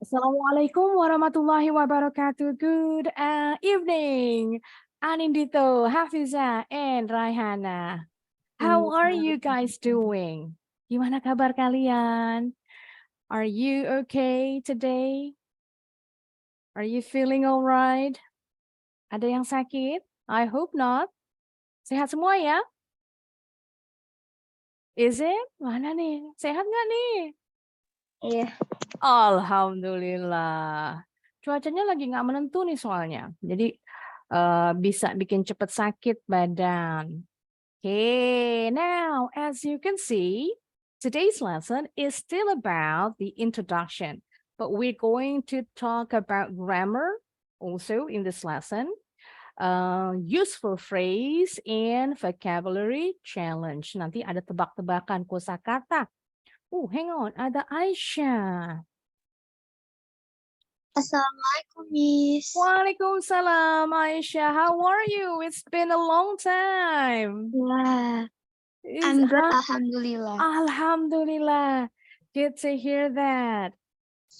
Assalamualaikum warahmatullahi wabarakatuh. Good evening, Anindito, Hafiza, and Raihana. How are you guys doing? Gimana kabar kalian? Are you okay today? Are you feeling alright? Ada yang sakit? I hope not. Sehat semua ya? Is it? Mana nih? Sehat nggak nih? Iya. Alhamdulillah. Cuacanya lagi nggak menentu nih soalnya. Jadi bisa bikin cepet sakit badan. Okay, now as you can see, today's lesson is still about the introduction, but we're going to talk about grammar also in this lesson, useful phrase and vocabulary challenge. Nanti ada tebak-tebakan kosakata. Hang on, ada Aisyah. Assalamualaikum, Miss. Waalaikumsalam, Aisyah. How are you? It's been a long time. Yeah, Is I'm good, Alhamdulillah. Alhamdulillah. Good to hear that.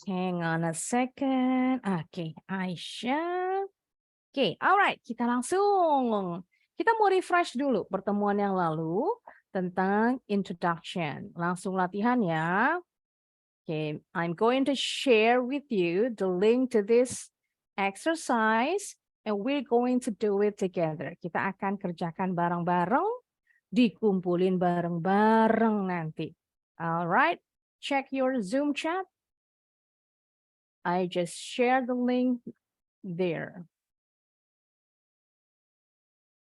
Hang on a second. Okay, Aisyah. Okay, alright. Kita langsung. Kita mau refresh dulu pertemuan yang lalu tentang introduction. Langsung latihan ya. Okay, I'm going to share with you the link to this exercise and we're going to do it together. Kita akan kerjakan bareng-bareng, dikumpulin bareng-bareng nanti. Alright, check your Zoom chat. I just shared the link there.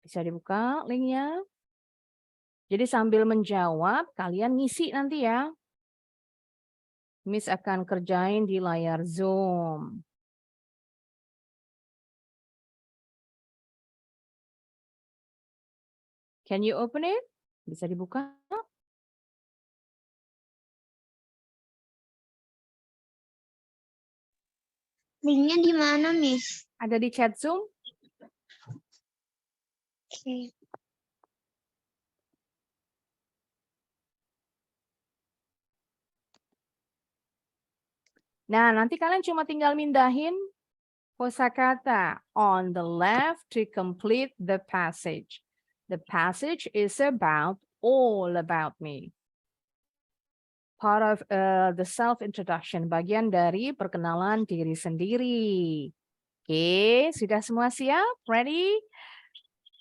Bisa dibuka linknya? Jadi sambil menjawab, kalian ngisi nanti ya. Miss akan kerjain di layar Zoom. Can you open it? Bisa dibuka? Linknya di mana, Miss? Ada di chat Zoom? Oke. Nah, nanti kalian cuma tinggal mindahin kosakata on the left to complete the passage. The passage is all about me. Part of the self-introduction, bagian dari perkenalan diri sendiri. Oke, sudah semua siap? Ready?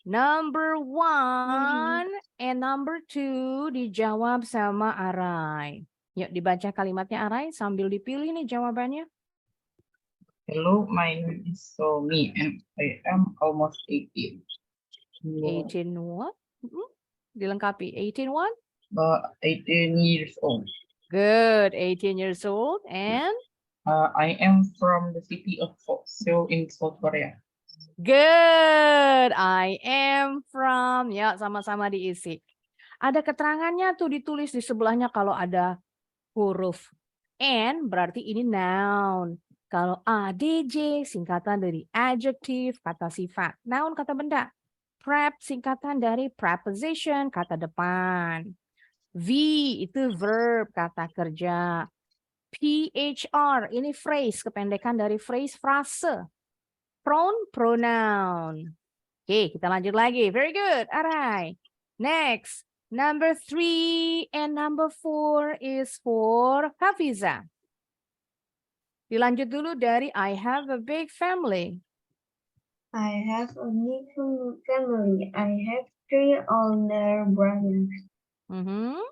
Number 1 and number 2 dijawab sama Arai. Yuk dibaca kalimatnya Arai sambil dipilih nih jawabannya. Hello, my name is Somi and I am almost 18. 18 what? Dilengkapi. 18 what? 18 years old. Good. 18 years old and? I am from the city of Seoul in South Korea. Good. I am from. Ya, sama-sama diisi. Ada keterangannya tuh ditulis di sebelahnya kalau ada huruf N berarti ini noun. Kalau ADJ singkatan dari adjective, kata sifat. Noun, kata benda. Prep singkatan dari preposition, kata depan. V itu verb, kata kerja. PHR ini phrase, kependekan dari phrase, frase. Pronoun, pronoun. Oke, kita lanjut lagi. Very good. Alright. Next. Number 3 and number 4 is for Hafiza. Dilanjut dulu dari I have a big family. I have a big family. I have 3 older brothers. And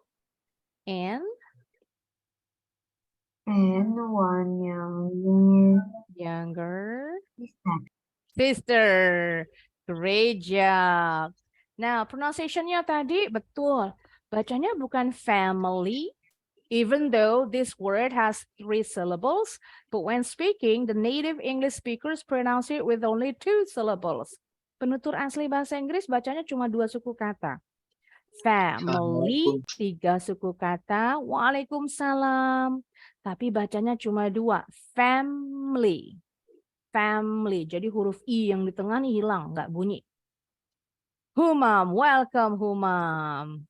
1 younger sister. sister. Great job. Nah, pronunciation-nya tadi betul. Bacanya bukan family, even though this word has 3 syllables, but when speaking, the native English speakers pronounce it with only 2 syllables. Penutur asli bahasa Inggris bacanya cuma 2 suku kata. Family, 3 suku kata. Waalaikumsalam. Tapi bacanya cuma 2. Family. Family. Jadi huruf I yang di tengah nih hilang, nggak bunyi. Humam, welcome Humam.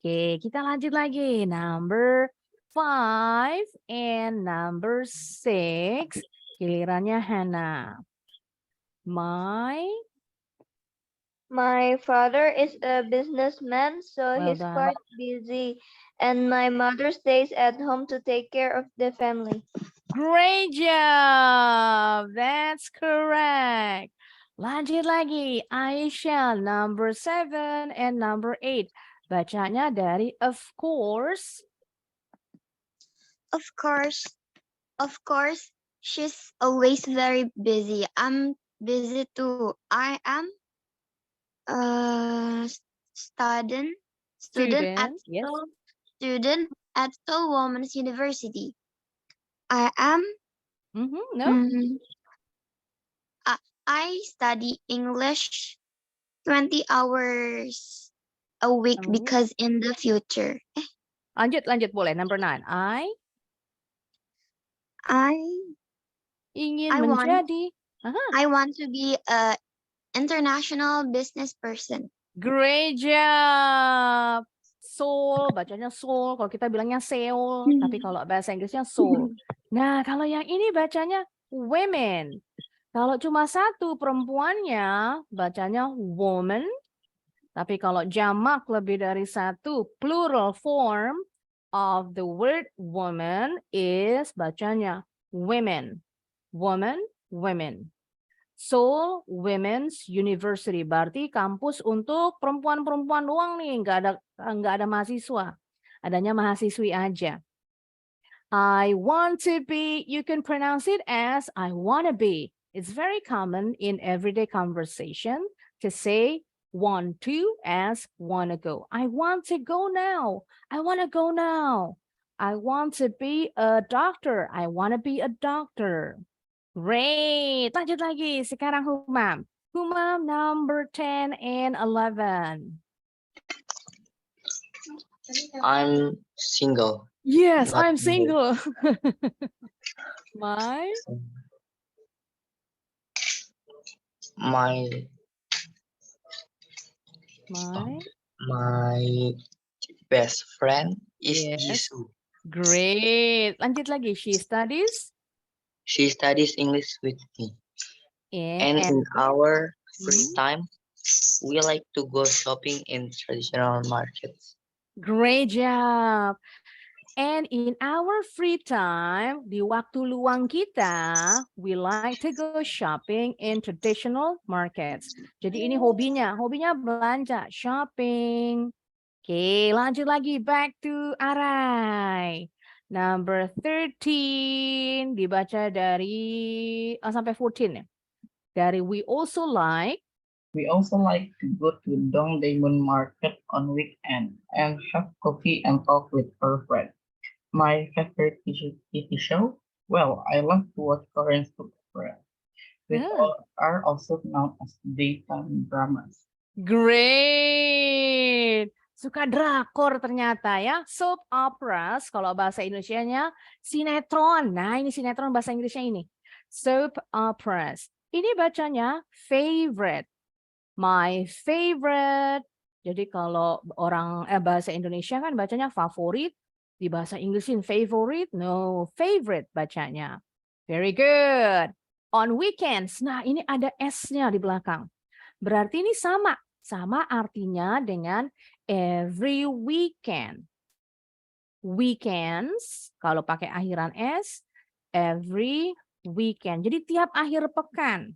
Oke, kita lanjut lagi. Number 5 and number 6. Gilirannya Hannah. My father is a businessman, so Well he's done. quite busy. And my mother stays at home to take care of the family. Great job. That's correct. Lanjut lagi. Aisyah, number 7 and number 8. Bacanya dari of course. Of course, she's always very busy. I'm busy too. I am a student at Yes. student at Seoul Women's University. I am No. I study English 20 hours a week Oh. because in the future Lanjut boleh. Number 9. I ingin I want menjadi. I want to be a international business person. Great job. Seoul, bacanya Seoul. Kalau kita bilangnya Seoul, tapi kalau bahasa Inggrisnya Seoul. Nah, kalau yang ini bacanya women. Kalau cuma satu perempuannya, bacanya woman. Tapi kalau jamak lebih dari satu, plural form of the word woman is bacanya women. Woman, women. Seoul Women's University, berarti kampus untuk perempuan-perempuan doang nih, nggak ada mahasiswa, adanya mahasiswi aja. I want to be, you can pronounce it as I want to be. It's very common in everyday conversation to say want to as want to go. I want to go now. I want to go now. I want to be a doctor. I want to be a doctor. Great. Lanjut lagi. Sekarang Humam. Humam number 10 and 11. I'm single. Yes, Not I'm married. single. My My best friend is Yes. Jisoo. Great. Lanjut lagi. She studies She studies English with me. And in our free time, we like to go shopping in traditional markets. Great job. And in our free time, di waktu luang kita, we like to go shopping in traditional markets. Jadi ini hobinya belanja, shopping. Oke, lanjut lagi, back to Arai. Number 13, dibaca dari sampai 14 ya. Dari we also like to go to Dongdaemun Market on weekend and have coffee and talk with her friend. My favorite TV show? Well, I love to watch Korean soap operas, which are also known as daytime dramas. Great. Suka drakor ternyata ya. Soap operas, kalau bahasa Indonesianya sinetron. Nah, ini sinetron bahasa Inggrisnya ini. Soap operas. Ini bacanya favorite. My favorite. Jadi kalau orang bahasa Indonesia kan bacanya favorit. Di bahasa Inggrisin favorite. No, favorite bacanya. Very good. On weekends. Nah, ini ada S-nya di belakang. Berarti ini sama artinya dengan every weekend. Weekends, kalau pakai akhiran S, every weekend. Jadi tiap akhir pekan.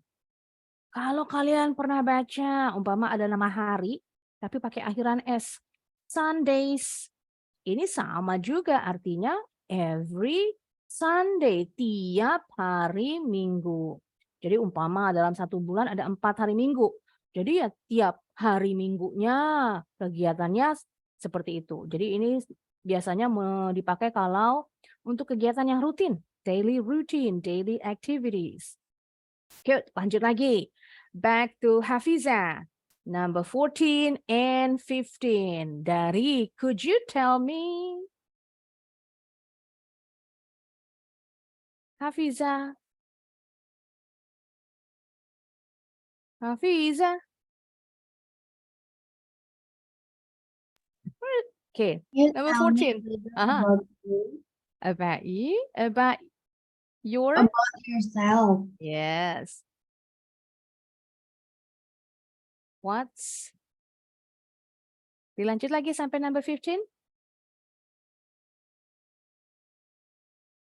Kalau kalian pernah baca, umpama ada nama hari, tapi pakai akhiran S, Sundays. Ini sama juga artinya every Sunday, tiap hari Minggu. Jadi umpama dalam satu bulan ada 4 hari Minggu. Jadi ya tiap hari Minggunya kegiatannya seperti itu. Jadi ini biasanya dipakai kalau untuk kegiatan yang rutin. Daily routine, daily activities. Oke, lanjut lagi. Back to Hafiza. Number 14 and 15. Dari, could you tell me? Hafiza. Hafiza. Okay, You number tell me 14. a little Uh-huh. about you. About you? About your? About yourself. Yes. What's? Dilanjut lagi sampai number 15.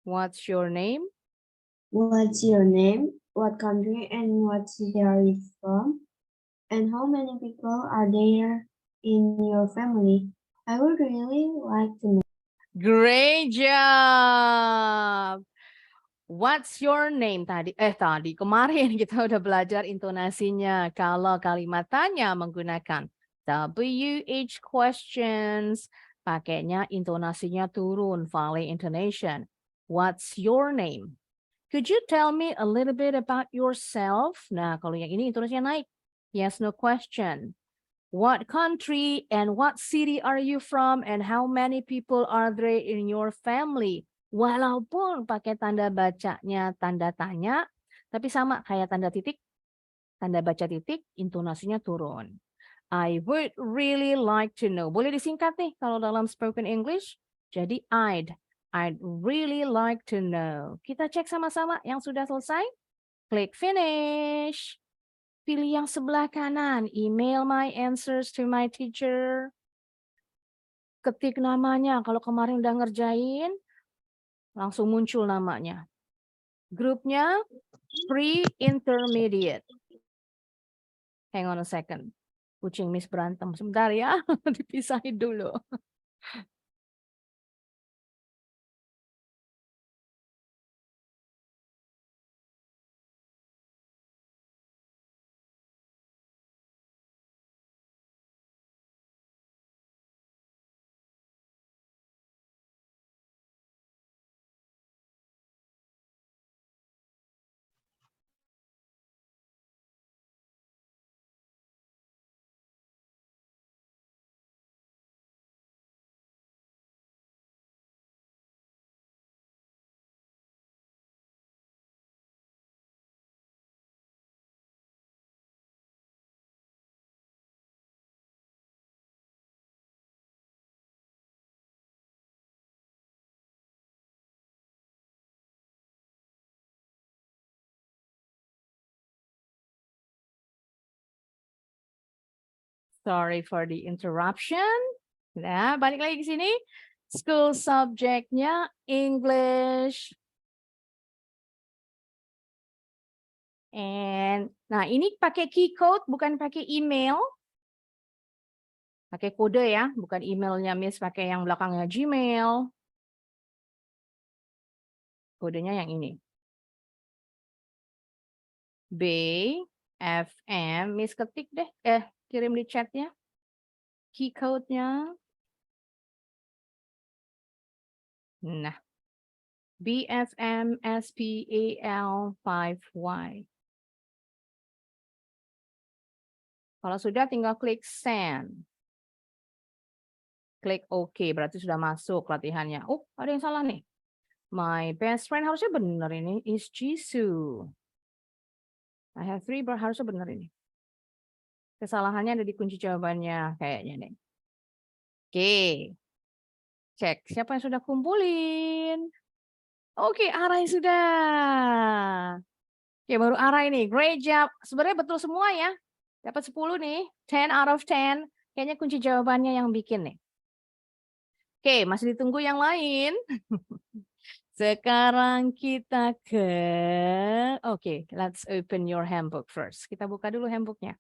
What's your name? What's your name? What country and what city are you from? And how many people are there in your family? I would really like to know. Great job. What's your name tadi kemarin kita udah belajar intonasinya. Kalau kalimat tanya menggunakan WH questions, pakainya intonasinya turun, vowel intonation. What's your name? Could you tell me a little bit about yourself? Nah, kalau yang ini intonasinya naik. Yes, no question. What country and what city are you from and how many people are there in your family? Walaupun pakai tanda bacanya tanda tanya, tapi sama kayak tanda titik, tanda baca titik, intonasinya turun. I would really like to know. Boleh disingkat nih kalau dalam spoken English. Jadi I'd really like to know. Kita cek sama-sama yang sudah selesai. Klik finish. Pilih yang sebelah kanan. Email my answers to my teacher. Ketik namanya. Kalau kemarin udah ngerjain, langsung muncul namanya. Grupnya pre-intermediate. Hang on a second. Kucing Miss berantem. Sebentar ya. Dipisahin dulu. Sorry for the interruption. Nah, balik lagi ke sini. School subject-nya English. And nah ini pakai key code bukan pakai email. Pakai kode ya, bukan emailnya Miss pakai yang belakangnya Gmail. Kodenya yang ini. B F M Miss ketik deh, kirim di chatnya. Key code-nya. Nah. BFM SPAL 5Y. Kalau sudah tinggal klik send. Klik OK, berarti sudah masuk latihannya. Oh, ada yang salah nih. My best friend harusnya benar ini. Is Jisoo. I have 3, harusnya benar ini. Kesalahannya ada di kunci jawabannya kayaknya nih. Oke. Cek siapa yang sudah kumpulin. Oke, Arai sudah. Oke, baru Arai nih. Great job. Sebenarnya betul semua ya. Dapat 10 nih. 10 out of 10. Kayaknya kunci jawabannya yang bikin nih. Oke, masih ditunggu yang lain. Sekarang kita ke... Oke, let's open your handbook first. Kita buka dulu handbooknya.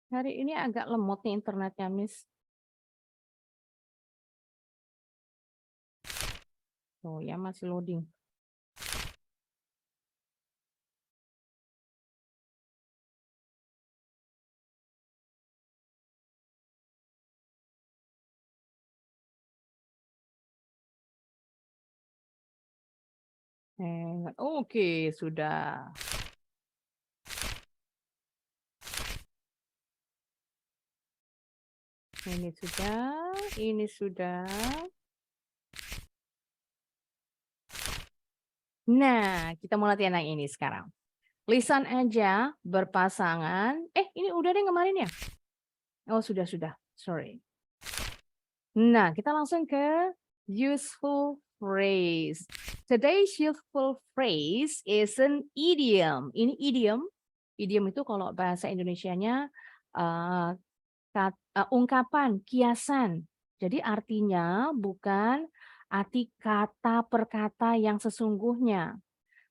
Hari ini agak lemot nih internetnya, Miss. Oh ya, masih loading. Oke, sudah. Ini sudah, ini sudah. Nah, kita mau latihan yang ini sekarang. Lisan aja berpasangan. Ini udah deh kemarin ya? Oh, sudah. Sorry. Nah, kita langsung ke useful phrase. Today's useful phrase is an idiom. Ini idiom. Idiom itu kalau bahasa Indonesianya ungkapan, kiasan. Jadi artinya bukan arti kata per kata yang sesungguhnya.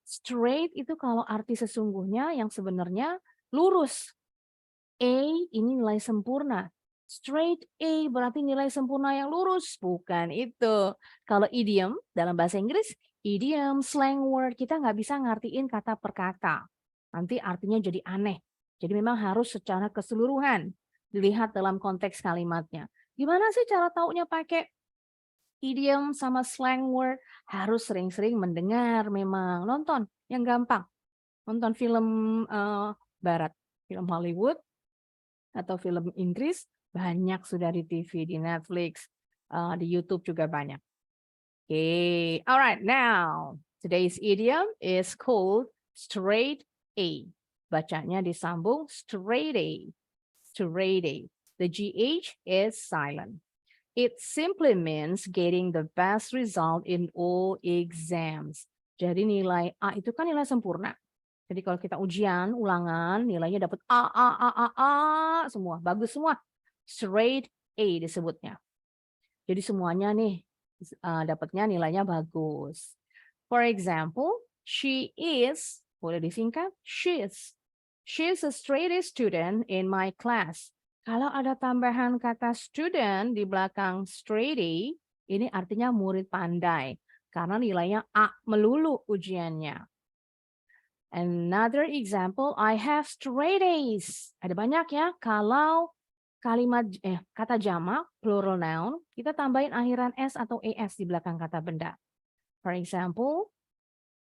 Straight itu kalau arti sesungguhnya yang sebenarnya lurus. A ini nilai sempurna. Straight A berarti nilai sempurna yang lurus. Bukan itu. Kalau idiom dalam bahasa Inggris, idiom, slang word, kita nggak bisa ngartiin kata per kata. Nanti artinya jadi aneh. Jadi memang harus secara keseluruhan. Dilihat dalam konteks kalimatnya. Gimana sih cara taunya pakai idiom sama slang word? Harus sering-sering mendengar memang. Nonton yang gampang. Nonton film barat, film Hollywood, atau film Inggris, banyak sudah di TV, di Netflix, di YouTube juga banyak. Okay, alright, now today's idiom is called straight A. Bacanya disambung straight A. Straight A. The GH is silent. It simply means getting the best result in all exams. Jadi nilai A itu kan nilai sempurna. Jadi kalau kita ujian, ulangan, nilainya dapat A, semua. Bagus semua. Straight A disebutnya. Jadi semuanya nih dapatnya nilainya bagus. For example, she is, boleh disingkat, she's a straight A student in my class. Kalau ada tambahan kata student di belakang straight A, ini artinya murid pandai. Karena nilainya A melulu ujiannya. Another example, I have straight A's. Ada banyak ya. Kalau kalimat kata jamak, plural noun, kita tambahin akhiran S atau ES di belakang kata benda. For example,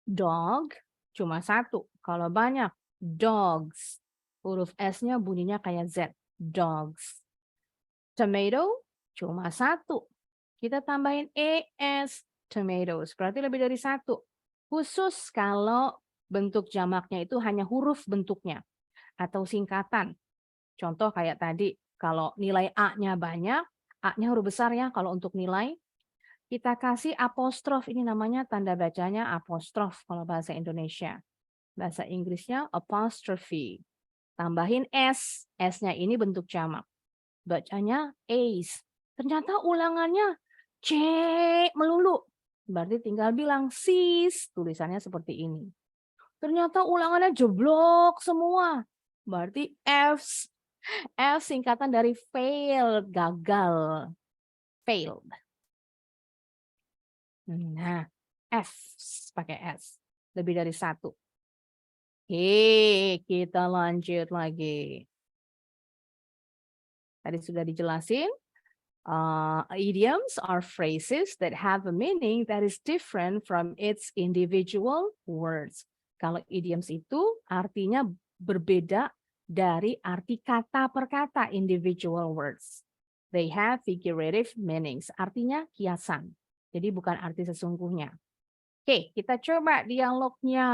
dog cuma satu. Kalau banyak, dogs. Huruf S-nya bunyinya kayak Z. Dogs. Tomato cuma satu. Kita tambahin ES, tomatoes. Berarti lebih dari satu. Khusus kalau bentuk jamaknya itu hanya huruf bentuknya atau singkatan. Contoh kayak tadi, kalau nilai A-nya banyak, A-nya huruf besar ya kalau untuk nilai. Kita kasih apostrof, ini namanya tanda bacanya apostrof kalau bahasa Indonesia. Bahasa Inggrisnya apostrophe. Tambahin S, S-nya ini bentuk jamak. Bacanya A's. Ternyata ulangannya C melulu. Berarti tinggal bilang C's, tulisannya seperti ini. Ternyata ulangannya jeblok semua. Berarti F singkatan dari failed, gagal. Failed. Nah, F pakai S. Lebih dari satu. Oke, kita lanjut lagi. Tadi sudah dijelasin. Idioms are phrases that have a meaning that is different from its individual words. Kalau idioms itu artinya berbeda dari arti kata per kata individual words. They have figurative meanings. Artinya kiasan. Jadi bukan arti sesungguhnya. Oke, kita coba dialognya.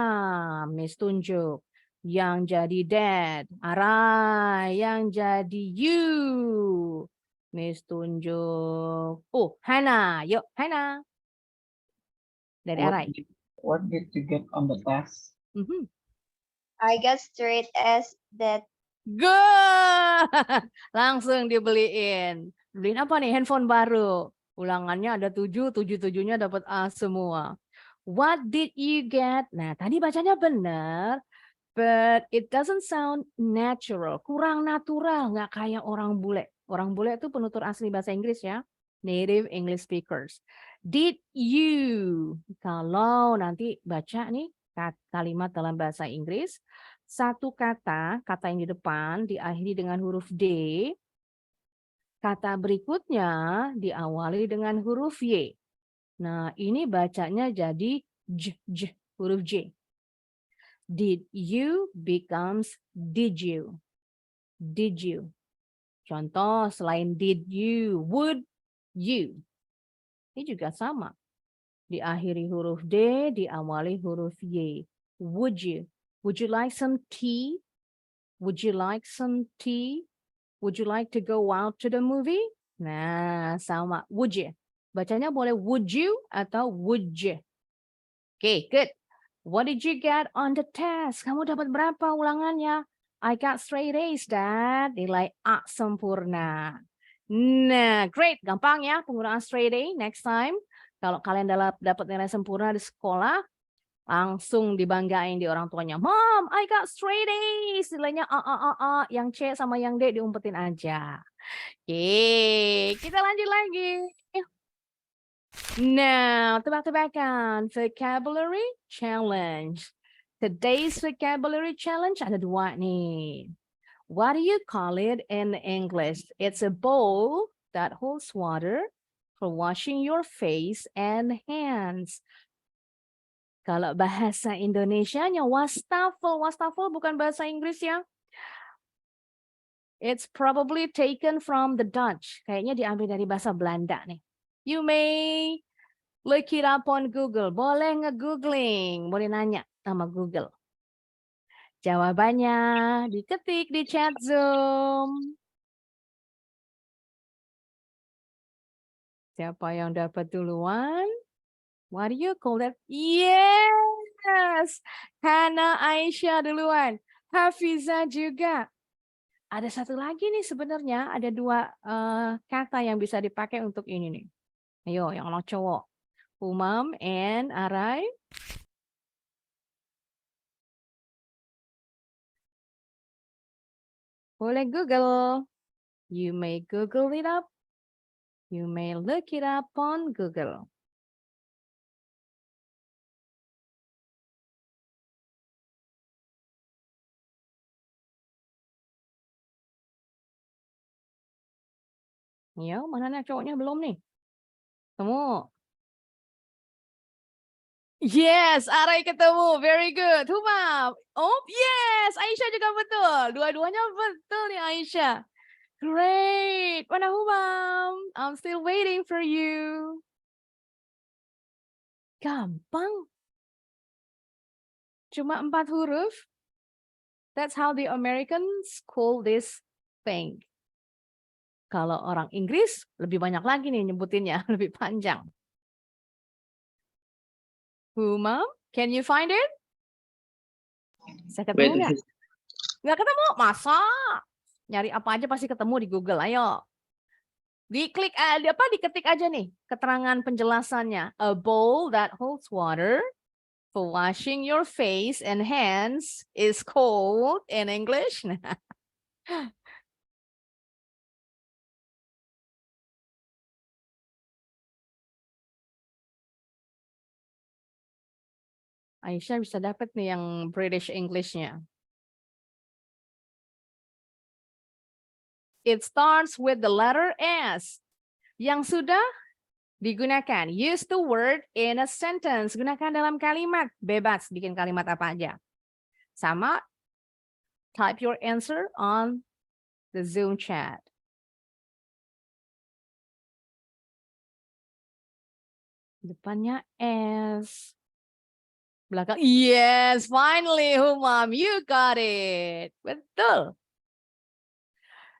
Miss tunjuk. Yang jadi dad. Arai. Yang jadi you. Miss tunjuk. Oh, Hana. Yuk, Hana. Dari Arai. What did you get on the test? I got straight S that. Good. Langsung dibeliin. Beliin apa nih? Handphone baru. Ulangannya ada 7, 7-7-nya dapat A semua. What did you get? Nah, tadi bacanya benar. But it doesn't sound natural. Kurang natural. Nggak kayak orang bule. Orang bule itu penutur asli bahasa Inggris ya. Native English speakers. Did you? Kalau nanti baca nih kalimat dalam bahasa Inggris. Satu kata yang di depan diakhiri dengan huruf D. Kata berikutnya diawali dengan huruf Y. Nah, ini bacanya jadi J, huruf J. Did you becomes did you. Did you. Contoh selain did you, would you. Ini juga sama. Diakhiri huruf D, diawali huruf Y. Would you? Would you like some tea? Would you like some tea? Would you like to go out to the movie? Nah, sama. Would you? Bacanya boleh would you atau would you. Okay, good. What did you get on the test? Kamu dapat berapa ulangannya? I got straight A's, Dad. Nilai A sempurna. Nah, great. Gampang ya penggunaan straight A. Next time, kalau kalian dapat nilai sempurna di sekolah, langsung dibanggain di orang tuanya. Mom, I got straight A's. Nilainya A. Yang C sama yang D diumpetin aja. Oke, kita lanjut lagi. Now, tebak-tebakan. Vocabulary challenge. Today's vocabulary challenge ada 2 nih. What do you call it in English? It's a bowl that holds water for washing your face and hands. Kalau bahasa Indonesianya wastafel. Wastafel bukan bahasa Inggris ya. It's probably taken from the Dutch. Kayaknya diambil dari bahasa Belanda nih. You may look it up on Google. Boleh nge-googling. Boleh nanya sama Google. Jawabannya diketik di chat Zoom. Siapa yang dapat duluan? What do you call that? Yes! Hana Aisyah duluan. Hafiza juga. Ada satu lagi nih sebenarnya. Ada 2 kata yang bisa dipakai untuk ini nih. Ayo, yang anak cowok. Umam and Arai. Boleh Google. You may Google it up. You may look it up on Google. Ya, mana nih cowoknya belum nih? Temu. Yes, Arai ketemu. Very good. Humam. Oh, yes. Aisyah juga betul. Dua-duanya betul nih Aisyah. Great. Mana Humam? I'm still waiting for you. Gampang. Cuma 4 huruf. That's how the Americans call this thing. Kalau orang Inggris lebih banyak lagi nih nyebutinnya, lebih panjang. Humam, can you find it? Saya ketemu nggak? Nggak ketemu? Masa? Nyari apa aja pasti ketemu di Google. Ayo. Diklik diketik aja nih keterangan penjelasannya. A bowl that holds water for washing your face and hands is called in English. Aisyah bisa dapat nih yang British English-nya. It starts with the letter S. Yang sudah digunakan. Use the word in a sentence. Gunakan dalam kalimat. Bebas bikin kalimat apa aja. Sama, type your answer on the Zoom chat. Depannya S. Belakang, yes, finally, Humam, you got it. Betul.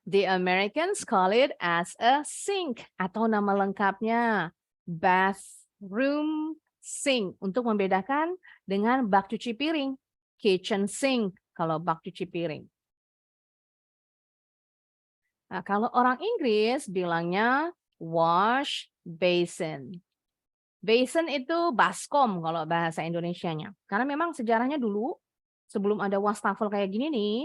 The Americans call it as a sink atau nama lengkapnya bathroom sink untuk membedakan dengan bak cuci piring, kitchen sink kalau bak cuci piring. Nah, kalau orang Inggris bilangnya wash basin. Basin itu baskom kalau bahasa Indonesianya. Karena memang sejarahnya dulu, sebelum ada wastafel kayak gini nih,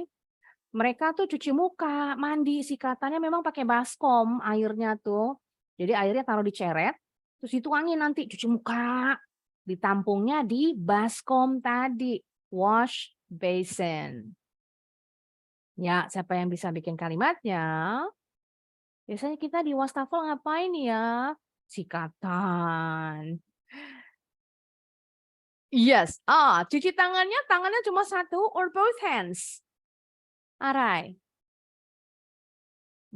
mereka tuh cuci muka, mandi, sikatannya memang pakai baskom airnya tuh. Jadi airnya taruh di ceret, terus dituangin nanti cuci muka. Ditampungnya di baskom tadi, wash basin. Ya, siapa yang bisa bikin kalimatnya? Biasanya kita di wastafel ngapain ya? Sikatan. Yes. Cuci tangannya cuma 1 or both hands? Arai.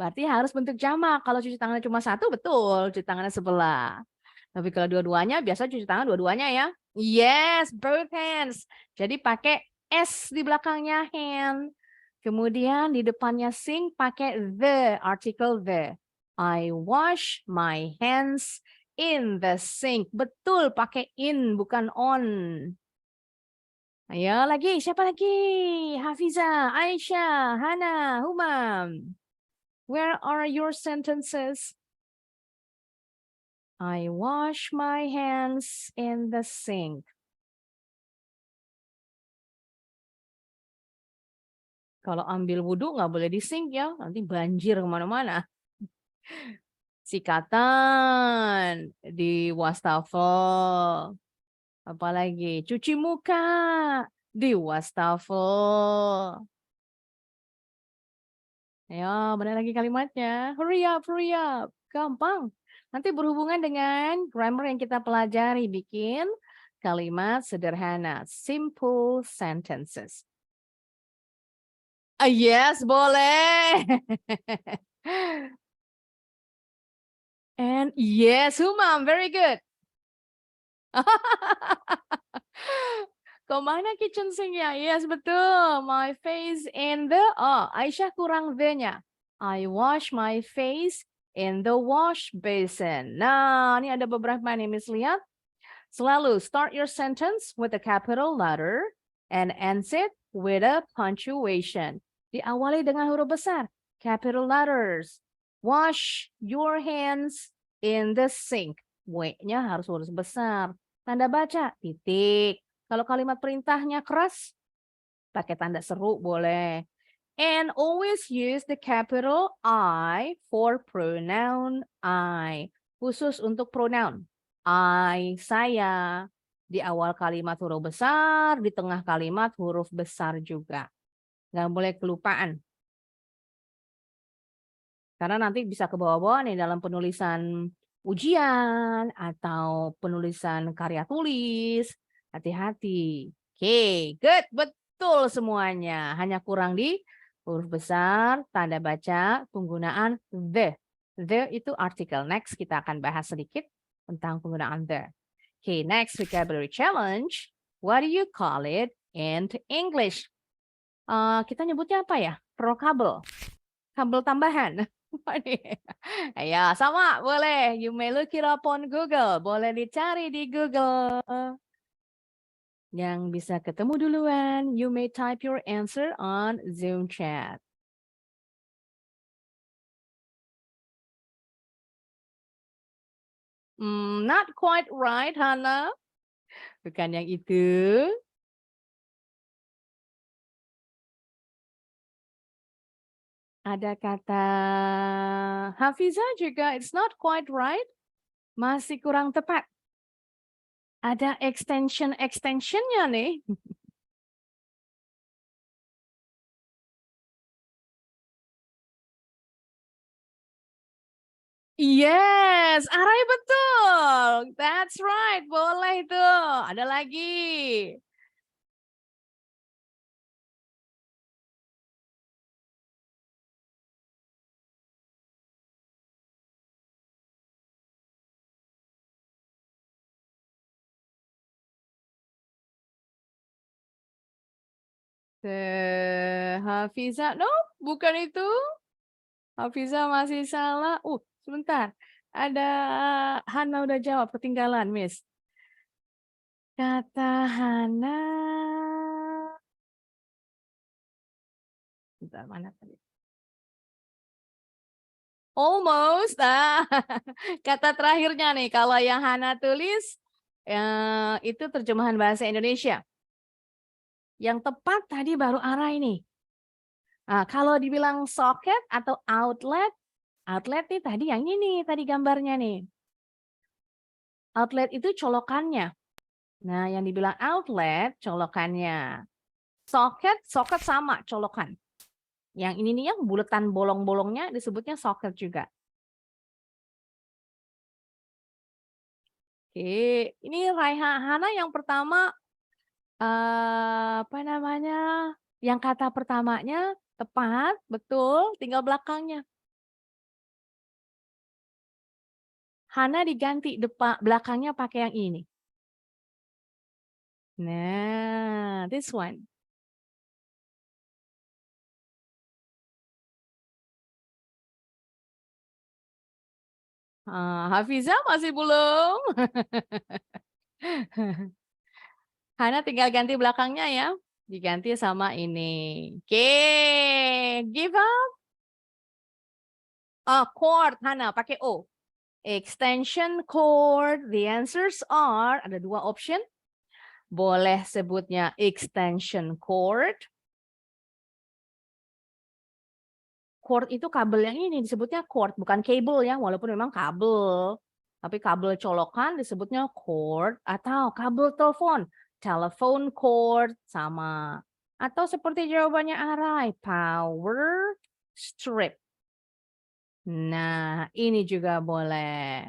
Berarti harus bentuk jamak. Kalau cuci tangannya cuma satu, betul, cuci tangannya sebelah. Tapi kalau dua-duanya, biasa cuci tangan dua-duanya ya. Yes, both hands. Jadi pakai S di belakangnya hand. Kemudian di depannya sink pakai the, article the. I wash my hands in the sink. Betul, pakai in, bukan on. Ayo lagi, siapa lagi? Hafiza, Aisyah, Hana, Humam. Where are your sentences? I wash my hands in the sink. Kalau ambil wudhu nggak boleh di sink ya, nanti banjir kemana-mana. Sikatan di wastafel. Apalagi cuci muka di wastafel. Ya, mana lagi kalimatnya? Hurry up, hurry up. Gampang. Nanti berhubungan dengan grammar yang kita pelajari. Bikin kalimat sederhana. Simple sentences. Yes, boleh. And yes, Humam, very good. Kemana kitchen sink-nya? Yes, betul. My face in the... Oh, Aisyah kurang the-nya. I wash my face in the wash basin. Nah, ini ada beberapa nih, Miss lihat. Selalu start your sentence with a capital letter and ends it with a punctuation. Diawali dengan huruf besar, capital letters. Wash your hands in the sink. W-nya harus huruf besar. Tanda baca, titik. Kalau kalimat perintahnya keras, pakai tanda seru boleh. And always use the capital I for pronoun I. Khusus untuk pronoun. I, saya. Di awal kalimat huruf besar, di tengah kalimat huruf besar juga. Nggak boleh kelupaan. Karena nanti bisa ke bawah-bawah nih dalam penulisan ujian atau penulisan karya tulis. Hati-hati. Oke, good. Betul semuanya. Hanya kurang di huruf besar, tanda baca, penggunaan the. The itu artikel. Next kita akan bahas sedikit tentang penggunaan the. Okay, next vocabulary challenge. What do you call it in English? Kita nyebutnya apa ya? Pro-kabel. Kabel tambahan. Ya, sama boleh. You may look it up on Google. Boleh dicari di Google. Yang bisa ketemu duluan, you may type your answer on Zoom chat. Not quite right, Hana. Bukan yang itu. Ada kata Hafiza juga, it's not quite right. Masih kurang tepat. Ada extension-nya nih. Yes, Arai betul. That's right, boleh itu. Ada lagi. Hafiza, no, bukan itu. Hafiza masih salah. Sebentar. Ada Hana udah jawab, ketinggalan, Miss. Kata Hana. Bentar, mana tadi? Almost. Kata terakhirnya nih, kalau yang Hana tulis, itu terjemahan bahasa Indonesia. Yang tepat tadi baru arah ini. Kalau dibilang socket atau outlet nih tadi yang ini, tadi gambarnya nih. Outlet itu colokannya. Nah, yang dibilang outlet, colokannya. Socket sama, colokan. Yang ini nih yang buletan bolong-bolongnya disebutnya socket juga. Oke, ini Raihana yang pertama, apa namanya, yang kata pertamanya tepat, betul, tinggal belakangnya. Hana diganti belakangnya pakai yang ini. Nah, this one. Hafiza masih belum? Hana tinggal ganti belakangnya ya. Diganti sama ini. Oke, give up. Cord, Hana, pakai O. Extension cord. The answers are, ada 2 option. Boleh sebutnya extension cord. Cord itu kabel yang ini disebutnya cord, bukan kabel ya, walaupun memang kabel. Tapi kabel colokan disebutnya cord, atau kabel telepon, telephone cord, sama. Atau seperti jawabannya Arai, power strip. Nah, ini juga boleh.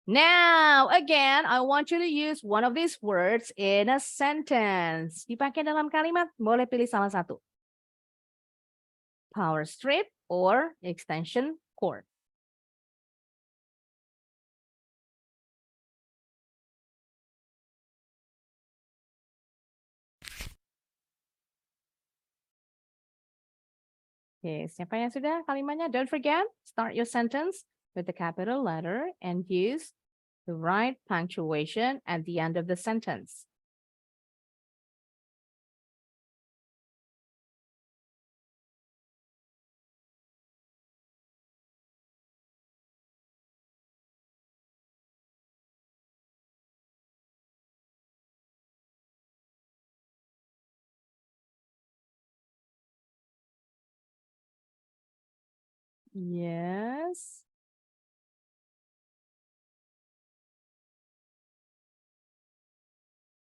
Now, again, I want you to use one of these words in a sentence. Dipakai dalam kalimat, boleh pilih salah satu. Power strip or extension cord. Oke, siapa yang sudah kalimatnya? Don't forget, start your sentence with the capital letter and use the right punctuation at the end of the sentence. Yes.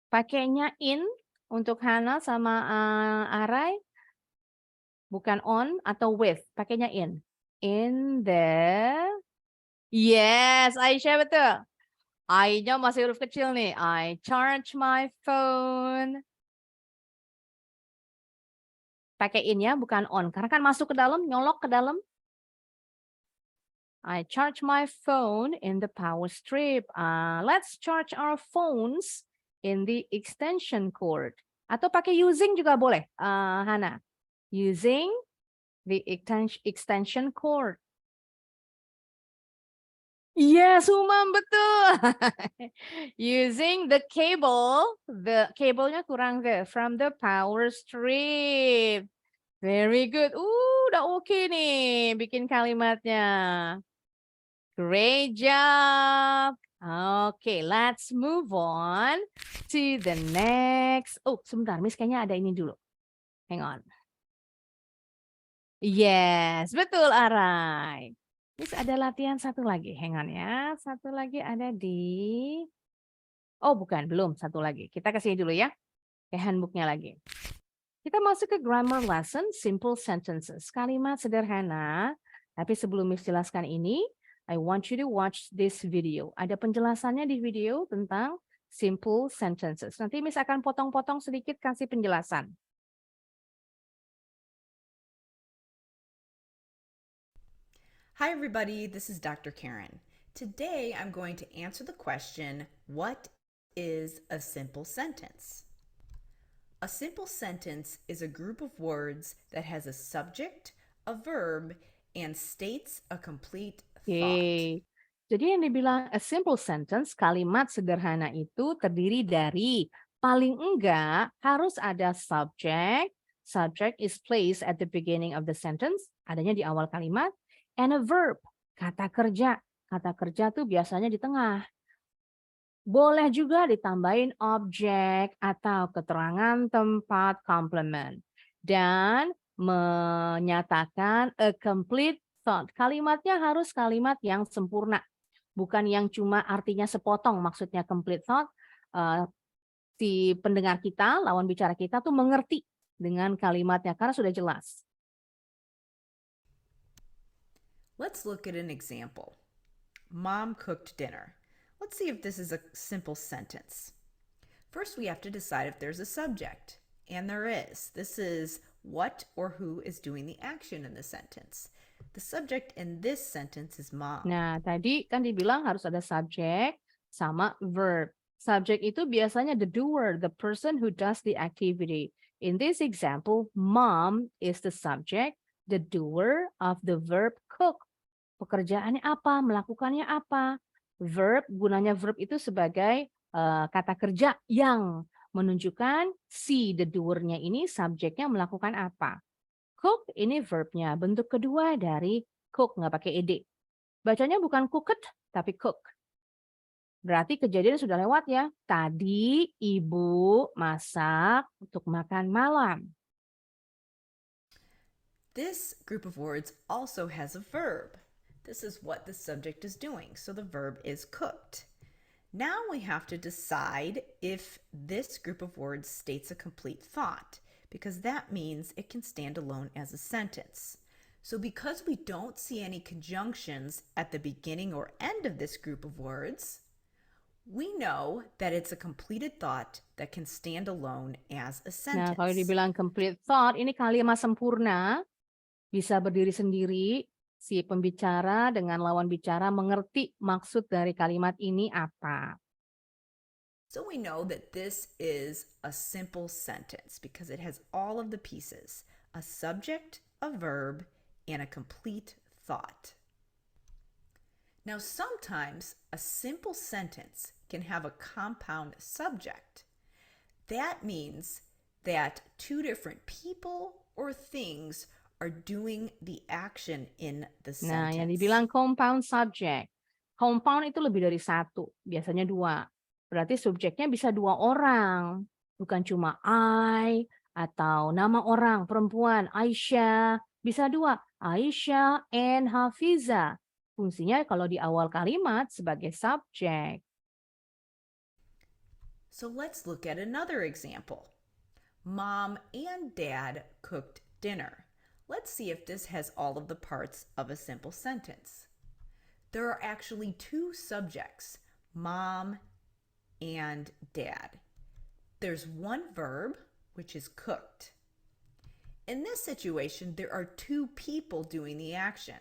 Pakainya in untuk Hana sama Arai. Bukan on atau with. Pakainya in. In the. Yes, Aisyah betul. I-nya masih huruf kecil nih. I charge my phone. Pakai in ya, bukan on. Karena kan masuk ke dalam, nyolok ke dalam. I charge my phone in the power strip. Let's charge our phones in the extension cord. Atau pakai using juga boleh, Hana. Using the extension cord. Yes, Umam, betul. Using the cable, the cable-nya kurang from the power strip. Very good. Udah oke nih bikin kalimatnya. Great job. Okay, let's move on to the next. Oh, sebentar, Miss kayaknya ada ini dulu. Hang on. Yes, betul Arai. Miss ada latihan satu lagi. Hang on ya. Satu lagi ada di... Oh, bukan. Belum. Satu lagi. Kita kesini dulu ya. Ke handbooknya lagi. Kita masuk ke grammar lesson, simple sentences. Kalimat sederhana. Tapi sebelum Miss jelaskan ini, I want you to watch this video. Ada penjelasannya di video tentang simple sentences. Nanti Miss akan potong-potong sedikit kasih penjelasan. Hi everybody, this is Dr. Karen. Today I'm going to answer the question, what is a simple sentence? A simple sentence is a group of words that has a subject, a verb, and states a complete thought. Jadi yang dibilang a simple sentence, kalimat sederhana itu terdiri dari paling enggak harus ada subject. Subject is placed at the beginning of the sentence, adanya di awal kalimat. And a verb, kata kerja. Kata kerja tuh biasanya di tengah. Boleh juga ditambahin objek atau keterangan tempat complement. Dan menyatakan a complete thought. Kalimatnya harus kalimat yang sempurna. Bukan yang cuma artinya sepotong, maksudnya complete thought. Si pendengar kita, lawan bicara kita tuh mengerti dengan kalimatnya karena sudah jelas. Let's look at an example. Mom cooked dinner. Let's see if this is a simple sentence. First, we have to decide if there's a subject. And there is. This is what or who is doing the action in the sentence. The subject in this sentence is mom. Nah, tadi kan dibilang harus ada subject sama verb. Subject itu biasanya the doer, the person who does the activity. In this example, mom is the subject, the doer of the verb cook. Pekerjaannya apa? Melakukannya apa? Verb, gunanya verb itu sebagai kata kerja yang menunjukkan si the doer-nya ini subjeknya melakukan apa. Cook ini verbnya, bentuk kedua dari cook, nggak pakai ed. Bacanya bukan cooked, tapi cook. Berarti kejadian sudah lewat ya. Tadi ibu masak untuk makan malam. This group of words also has a verb. This is what the subject is doing, so the verb is cooked. Now we have to decide if this group of words states a complete thought, because that means it can stand alone as a sentence. So because we don't see any conjunctions at the beginning or end of this group of words, we know that it's a completed thought that can stand alone as a sentence. Nah, kalau dibilang complete thought, ini kalimat sempurna, bisa berdiri sendiri, si pembicara dengan lawan bicara mengerti maksud dari kalimat ini apa. So we know that this is a simple sentence because it has all of the pieces, a subject, a verb, and a complete thought. Now, sometimes a simple sentence can have a compound subject. That means that two different people or things are doing the action in the Nah, sentence. yang dibilang compound subject. Compound itu lebih dari satu, biasanya dua. Berarti subjeknya bisa dua orang, bukan cuma I atau nama orang, perempuan, Aisyah. Bisa dua, Aisyah and Hafiza. Fungsinya kalau di awal kalimat sebagai subjek. So let's look at another example. Mom and Dad cooked dinner. Let's see if this has all of the parts of a simple sentence. There are actually two subjects, Mom and Dad. There's one verb, which is cooked. In this situation, there are two people doing the action.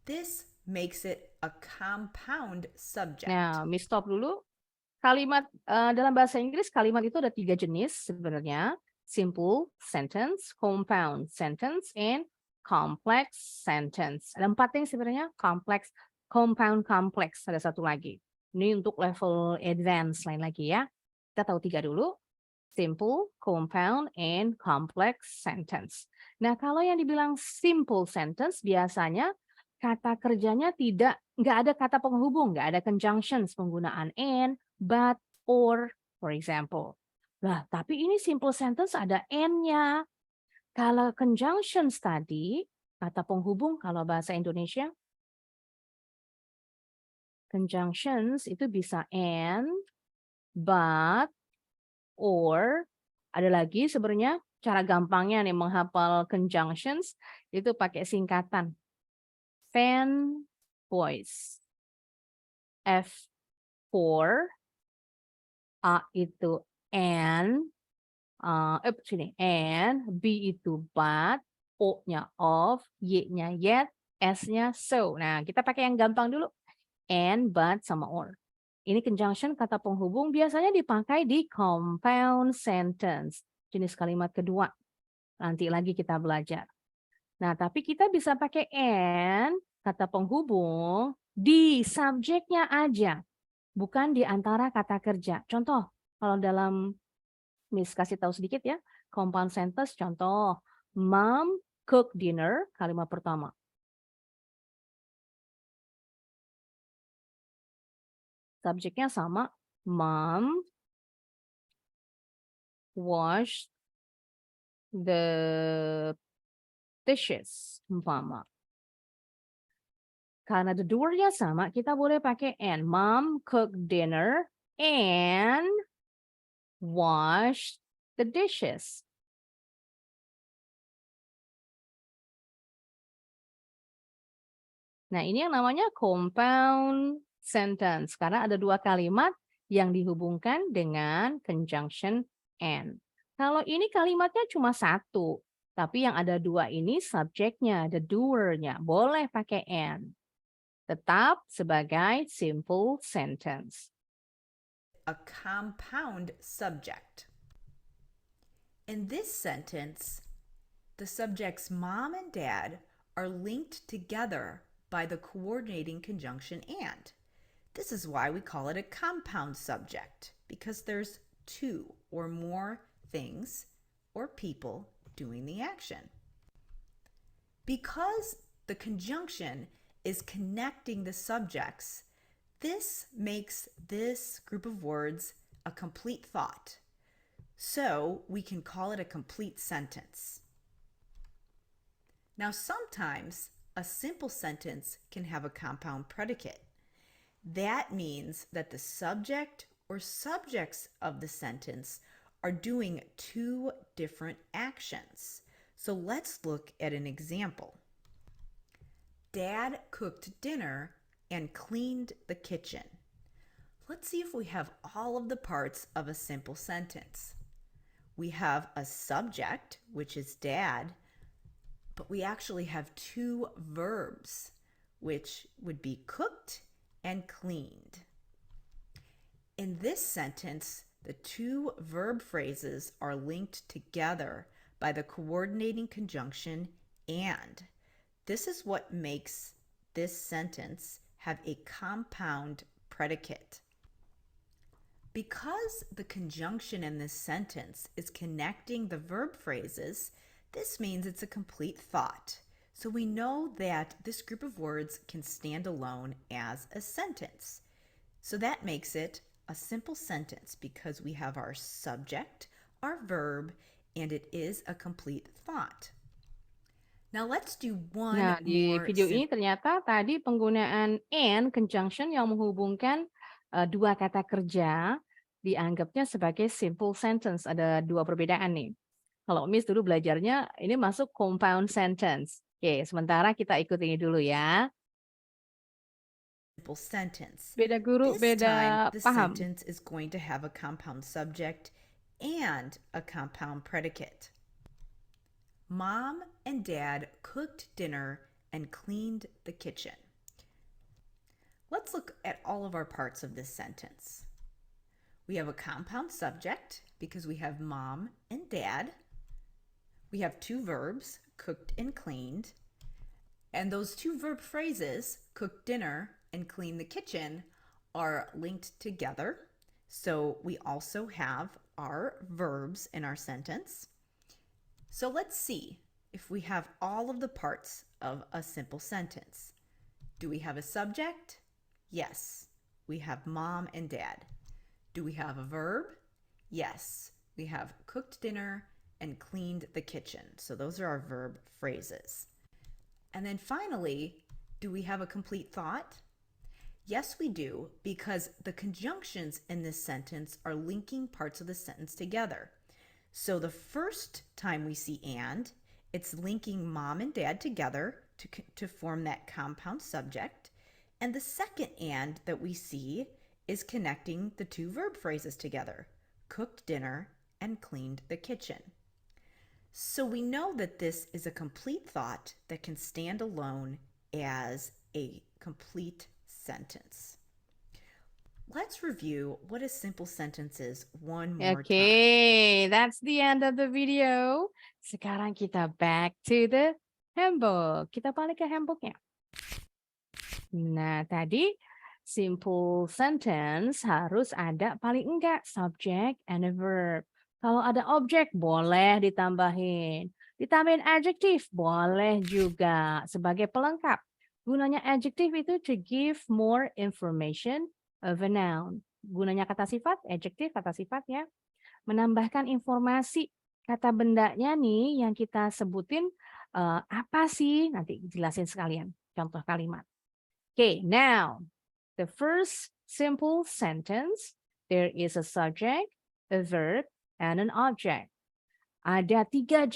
This makes it a compound subject. Nah, stop dulu. Kalimat dalam bahasa Inggris, kalimat itu ada 3 jenis sebenarnya. Simple sentence, compound sentence, and complex sentence. Ada 4 yang sebenarnya, complex, compound, complex. Ada satu lagi. Ini untuk level advance lain lagi ya. Kita tahu 3 dulu. Simple, compound, and complex sentence. Nah, kalau yang dibilang simple sentence, biasanya kata kerjanya nggak ada kata penghubung, nggak ada conjunctions, penggunaan and, but, or, for example. Nah, tapi ini simple sentence ada and-nya. Kalau conjunctions tadi, kata penghubung kalau bahasa Indonesia, conjunctions itu bisa and, but, or, ada lagi sebenarnya cara gampangnya nih menghafal conjunctions itu pakai singkatan. Fan voice. F4, A itu and, and, B itu but, O-nya of, Y-nya yet, S-nya so. Nah, kita pakai yang gampang dulu. And, but, sama or. Ini conjunction kata penghubung biasanya dipakai di compound sentence. Jenis kalimat kedua. Nanti lagi kita belajar. Nah, tapi kita bisa pakai and, kata penghubung, di subjeknya aja. Bukan di antara kata kerja. Contoh, kalau dalam, Miss kasih tahu sedikit ya, compound sentence, contoh, Mom cook dinner, kalimat pertama. Subjeknya sama, Mom wash the dishes, umpama. Karena the doer-nya sama, kita boleh pakai and. Mom cook dinner and wash the dishes. Nah, ini yang namanya compound sentence. Karena ada 2 kalimat yang dihubungkan dengan conjunction and. Kalau ini kalimatnya cuma 1. Tapi yang ada dua ini subjeknya, the doer-nya. Boleh pakai and. Tetap sebagai simple sentence. A compound subject. In this sentence, the subjects mom and dad are linked together by the coordinating conjunction and. This is why we call it a compound subject, because there's two or more things or people doing the action. Because the conjunction is connecting the subjects, this makes this group of words a complete thought. So we can call it a complete sentence. Now, sometimes a simple sentence can have a compound predicate. That means that the subject or subjects of the sentence are doing two different actions. So let's look at an example. Dad cooked dinner and cleaned the kitchen. Let's see if we have all of the parts of a simple sentence. We have a subject, which is dad, but we actually have two verbs, which would be cooked and cleaned. In this sentence, the two verb phrases are linked together by the coordinating conjunction and. This is what makes this sentence have a compound predicate. Because the conjunction in this sentence is connecting the verb phrases, this means it's a complete thought. So we know that this group of words can stand alone as a sentence. So that makes it a simple sentence because we have our subject, our verb, and it is a complete thought. Now let's do one Nah, di more video ini ternyata tadi penggunaan and conjunction yang menghubungkan dua kata kerja dianggapnya sebagai simple sentence. Ada dua perbedaan nih. Kalau Miss dulu belajarnya ini masuk compound sentence. Oke, sementara kita ikut ini dulu ya. simple sentence. Beda guru, This time, beda the paham. sentence is going to have a compound subject and a compound predicate. Mom and Dad cooked dinner and cleaned the kitchen. Let's look at all of our parts of this sentence. We have a compound subject because we have mom and dad. We have two verbs, cooked and cleaned. And those two verb phrases, cook dinner and clean the kitchen, are linked together. So we also have our verbs in our sentence. So let's see if we have all of the parts of a simple sentence. Do we have a subject? Yes, we have mom and dad. Do we have a verb? Yes, we have cooked dinner and cleaned the kitchen. So those are our verb phrases. And then finally, do we have a complete thought? Yes, we do, because the conjunctions in this sentence are linking parts of the sentence together. So the first time we see and, it's linking mom and dad together to form that compound subject. And the second and that we see is connecting the two verb phrases together, cooked dinner and cleaned the kitchen. So we know that this is a complete thought that can stand alone as a complete sentence. Let's review what a simple sentence is one more time. Okay, that's the end of the video. Sekarang kita back to the handbook. Kita balik ke handbooknya. Nah, tadi simple sentence harus ada paling enggak subject and a verb. Kalau ada objek boleh ditambahin. Ditambahin adjective boleh juga sebagai pelengkap. Gunanya adjective itu to give more information of a noun. Gunanya kata sifat, adjective, kata sifat ya. Menambahkan informasi kata bendanya nih yang kita sebutin apa sih? Nanti jelasin sekalian contoh kalimat. Okay, now the first simple sentence, there is a subject, a verb, and an object. Ada tiga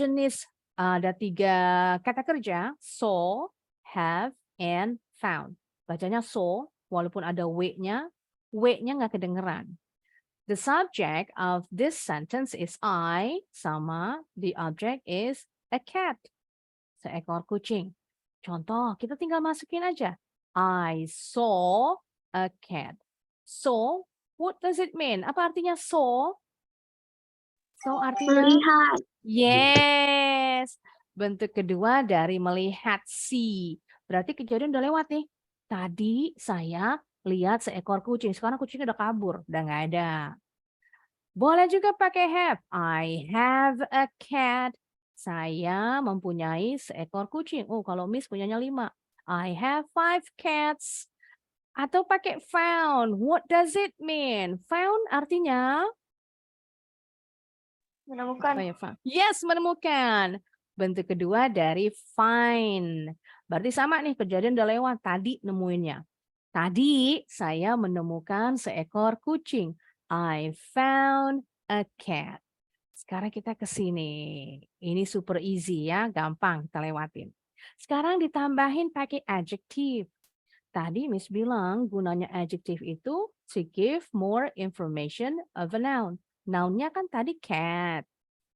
kata kerja, saw, have, and found. Bacanya saw, walaupun ada w-nya nggak kedengeran. The subject of this sentence is I, sama the object is a cat. Seekor kucing. Contoh, kita tinggal masukin aja. I saw a cat. So, what does it mean? Apa artinya saw? So artinya Melihat. yes. Bentuk kedua dari melihat see. Berarti kejadian udah lewat nih. Tadi saya lihat seekor kucing. Sekarang kucingnya udah kabur. Udah nggak ada. Boleh juga pakai have. I have a cat. Saya mempunyai seekor kucing. Oh, kalau Miss punyanya 5. I have 5 cats. Atau pakai found. What does it mean? Found artinya Menemukan. apa ya, found? Yes, menemukan. Bentuk kedua dari find. Berarti sama nih, kejadian udah lewat. Tadi nemuinnya. Tadi saya menemukan seekor kucing. I found a cat. Sekarang kita ke sini. Ini super easy ya, gampang kita lewatin. Sekarang ditambahin pakai adjective. Tadi Miss bilang gunanya adjective itu to give more information of a noun. Noun-nya kan tadi cat.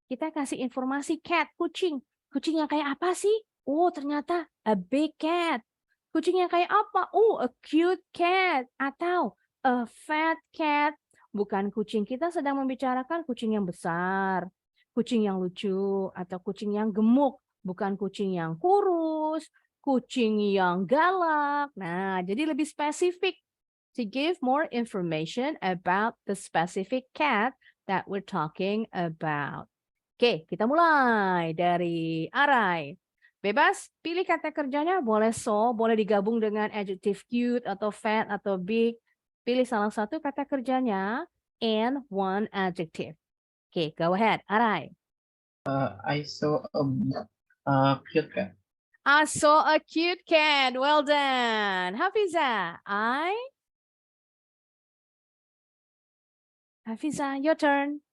Kita kasih informasi cat, kucing. Kucing yang kayak apa sih? Oh, ternyata a big cat. Kucing yang kayak apa? Oh, a cute cat. Atau a fat cat. Bukan kucing, kita sedang membicarakan kucing yang besar, kucing yang lucu, atau kucing yang gemuk. Bukan kucing yang kurus, kucing yang galak. Nah, jadi lebih spesifik. To give more information about the specific cat that we're talking about. Oke, kita mulai dari Arai. Bebas, pilih kata kerjanya, boleh so, boleh digabung dengan adjective cute, atau fat, atau big. Pilih salah satu kata kerjanya and one adjective. Oke, go ahead, Arai. I saw a cute cat. I saw a cute cat. Well done. Hafiza, Hafiza, your turn.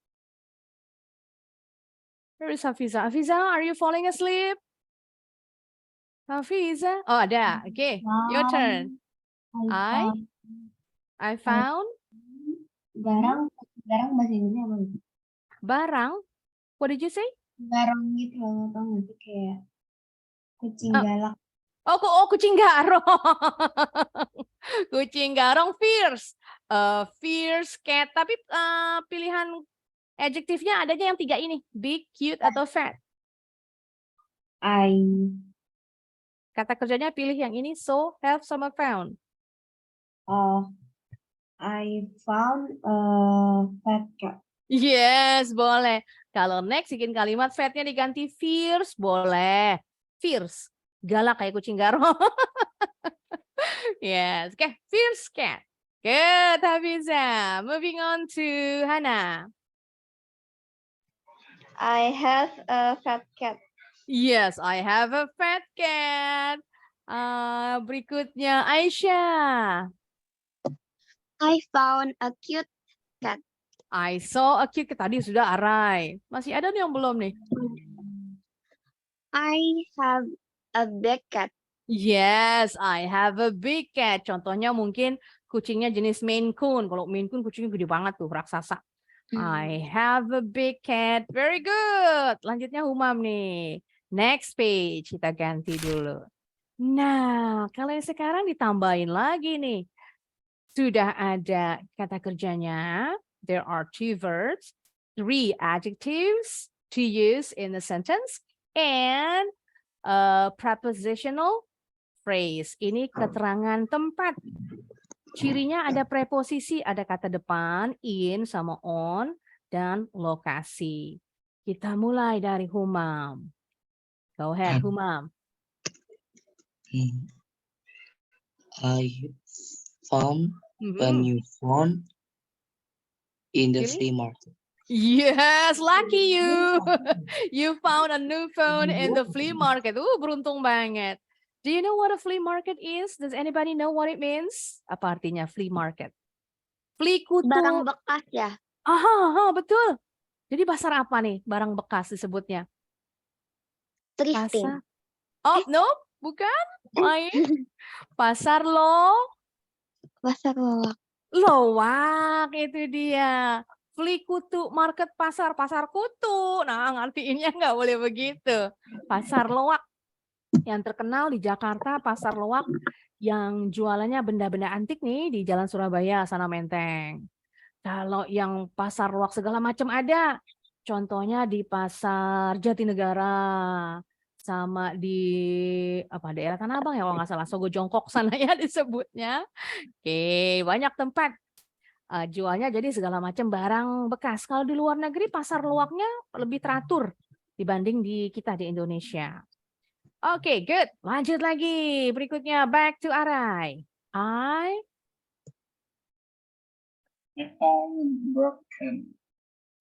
Where is Hafiza? Hafiza, are you falling asleep? Hafiza? Oh, ada. Okay, your turn. I found Garang bahasa Indonesia apa? barang. What did you say? Garang gitu loh, tau nggak sih kayak kucing Oh. galak. Oh, kucing garong. Kucing garong fierce. Fierce cat. Tapi pilihan adjektifnya adanya yang 3 ini. Big, cute, atau fat. Kata kerjanya pilih yang ini. So, have, sama found. I found a fat cat. Yes, boleh. Kalau next bikin kalimat fatnya diganti fierce, boleh. Fierce. Galak kayak kucing garong. Yes, okay. Fierce cat. Good, Hafiza. Moving on to Hana. I have a fat cat. Yes, I have a fat cat. Berikutnya Aisyah. I found a cute cat. I saw a cute cat. Tadi sudah Arai. Masih ada nih yang belum nih. I have a big cat. Yes, I have a big cat. Contohnya mungkin kucingnya jenis Maine Coon. Kalau Maine Coon kucingnya gede banget tuh, raksasa. I have a big cat. Very good. Lanjutnya Humam nih. Next page kita ganti dulu. Nah, kalau yang sekarang ditambahin lagi nih. Sudah ada kata kerjanya. There are 2 verbs, 3 adjectives to use in the sentence, and a prepositional phrase. Ini keterangan tempat. Cirinya ada preposisi, ada kata depan, in sama on, dan lokasi. Kita mulai dari Humam. Go ahead, Humam. I found a new phone in the flea market. Yes, lucky you. You found a new phone in the flea market. Beruntung banget. Do you know what a flea market is? Does anybody know what it means? Apa artinya flea market? Flea kutu. Barang bekas ya. Betul. Jadi pasar apa nih? Barang bekas disebutnya. Thrifting. Pasar. Oh, no, bukan. Lain. Pasar Pasar lowak. lowak itu dia. Flea kutu, market pasar, pasar kutu. Nah, ngertiinnya nggak boleh begitu. Pasar loak yang terkenal di Jakarta, pasar loak yang jualannya benda-benda antik nih di Jalan Surabaya sana Menteng. Kalau yang pasar loak segala macam ada. Contohnya di pasar Jatinegara sama di apa daerah Tanah Abang ya kalau nggak salah Sogo Jongkok sana ya disebutnya. Oke, banyak tempat jualnya jadi segala macam barang bekas. Kalau di luar negeri pasar loaknya lebih teratur dibanding di kita di Indonesia. Oke, good. Lanjut lagi. Berikutnya back to Arai. I found broken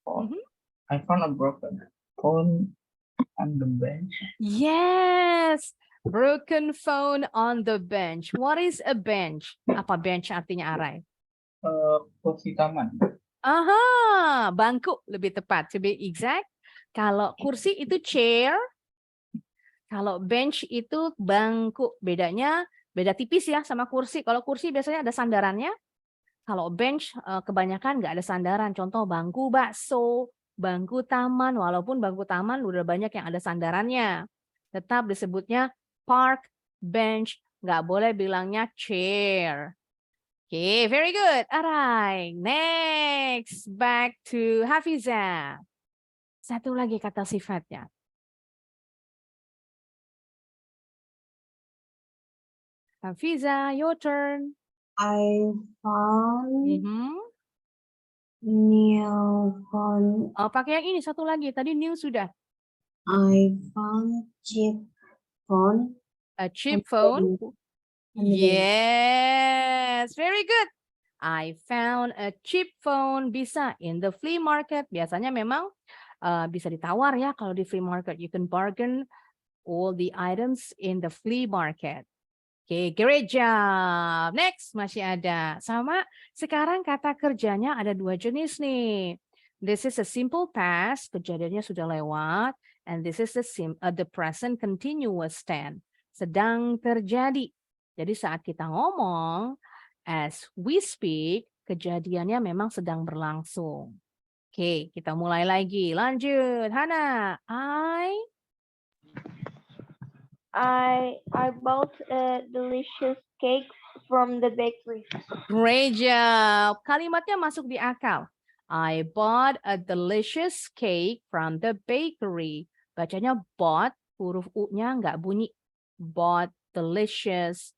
phone. Mhm. I found a broken phone on the bench. Yes, broken phone on the bench. What is a bench? Apa bench artinya Arai? Kursi taman. Aha, bangku lebih tepat. To be exact. Kalau kursi itu chair. Kalau bench itu bangku. Beda tipis ya sama kursi. Kalau kursi biasanya ada sandarannya. Kalau bench kebanyakan nggak ada sandaran. Contoh bangku bakso, bangku taman. Walaupun bangku taman udah banyak yang ada sandarannya. Tetap disebutnya park bench. Nggak boleh bilangnya chair. Oke, very good. Alright, next. Back to Hafiza. Satu lagi kata sifatnya. Hafiza, your turn. I found Mhm. new phone. Oh, pakai yang ini satu lagi. Tadi new sudah. I found cheap phone. A cheap on the phone. bench. On the bench. Yes, very good. I found a cheap phone. Bisa in the flea market. Biasanya memang bisa ditawar ya kalau di flea market. You can bargain all the items in the flea market. Oke, great job. Next, masih ada. Sama, sekarang kata kerjanya ada dua jenis nih. This is a simple past, kejadiannya sudah lewat. And this is the present continuous tense, sedang terjadi. Jadi saat kita ngomong, as we speak, kejadiannya memang sedang berlangsung. Oke, kita mulai lagi. Lanjut, Hana. I bought a delicious cake from the bakery. Great job. Kalimatnya masuk di akal. I bought a delicious cake from the bakery. Bacanya bought, huruf U-nya nggak bunyi. Bought delicious.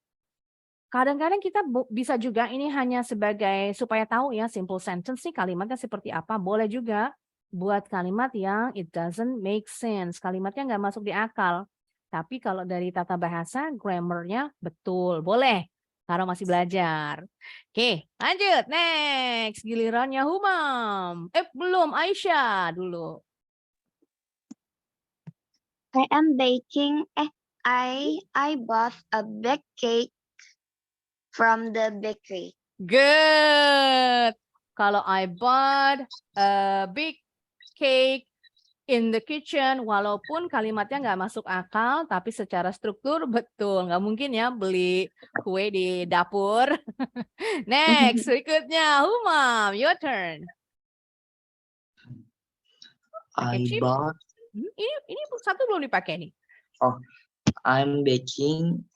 Kadang-kadang kita bisa juga ini hanya sebagai supaya tahu ya simple sentence nih kalimatnya seperti apa. Boleh juga buat kalimat yang it doesn't make sense. Kalimatnya nggak masuk di akal. Tapi kalau dari tata bahasa, grammarnya betul. Boleh. Kalau masih belajar. Oke, lanjut. Next. Gilirannya Humam. Belum. Aisyah dulu. I am baking. I bought a big cake from the bakery. Good. Kalau I bought a big cake in the kitchen, walaupun kalimatnya nggak masuk akal, tapi secara struktur betul. Nggak mungkin ya beli kue di dapur. Next, berikutnya Humam, your turn. Pakai I chip? bought. Ini satu belum dipakai nih. Oh, I'm baking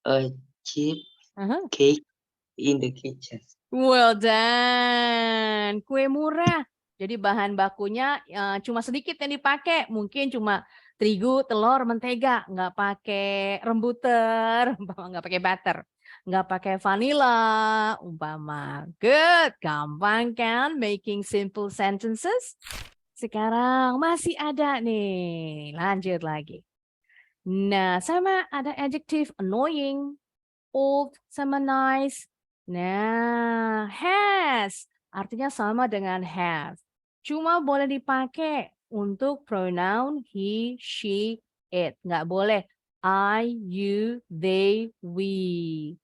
a cheap cake in the kitchen. Well done. Kue murah. Jadi bahan bakunya cuma sedikit yang dipakai. Mungkin cuma terigu, telur, mentega. Nggak pakai rembuter, nggak pakai butter. Nggak pakai vanilla, umpama. Good. Gampang kan making simple sentences? Sekarang masih ada nih. Lanjut lagi. Nah, sama ada adjective annoying, old, sama nice. Nah, has artinya sama dengan have. Cuma boleh dipakai untuk pronoun he, she, it. Nggak boleh I, you, they, we.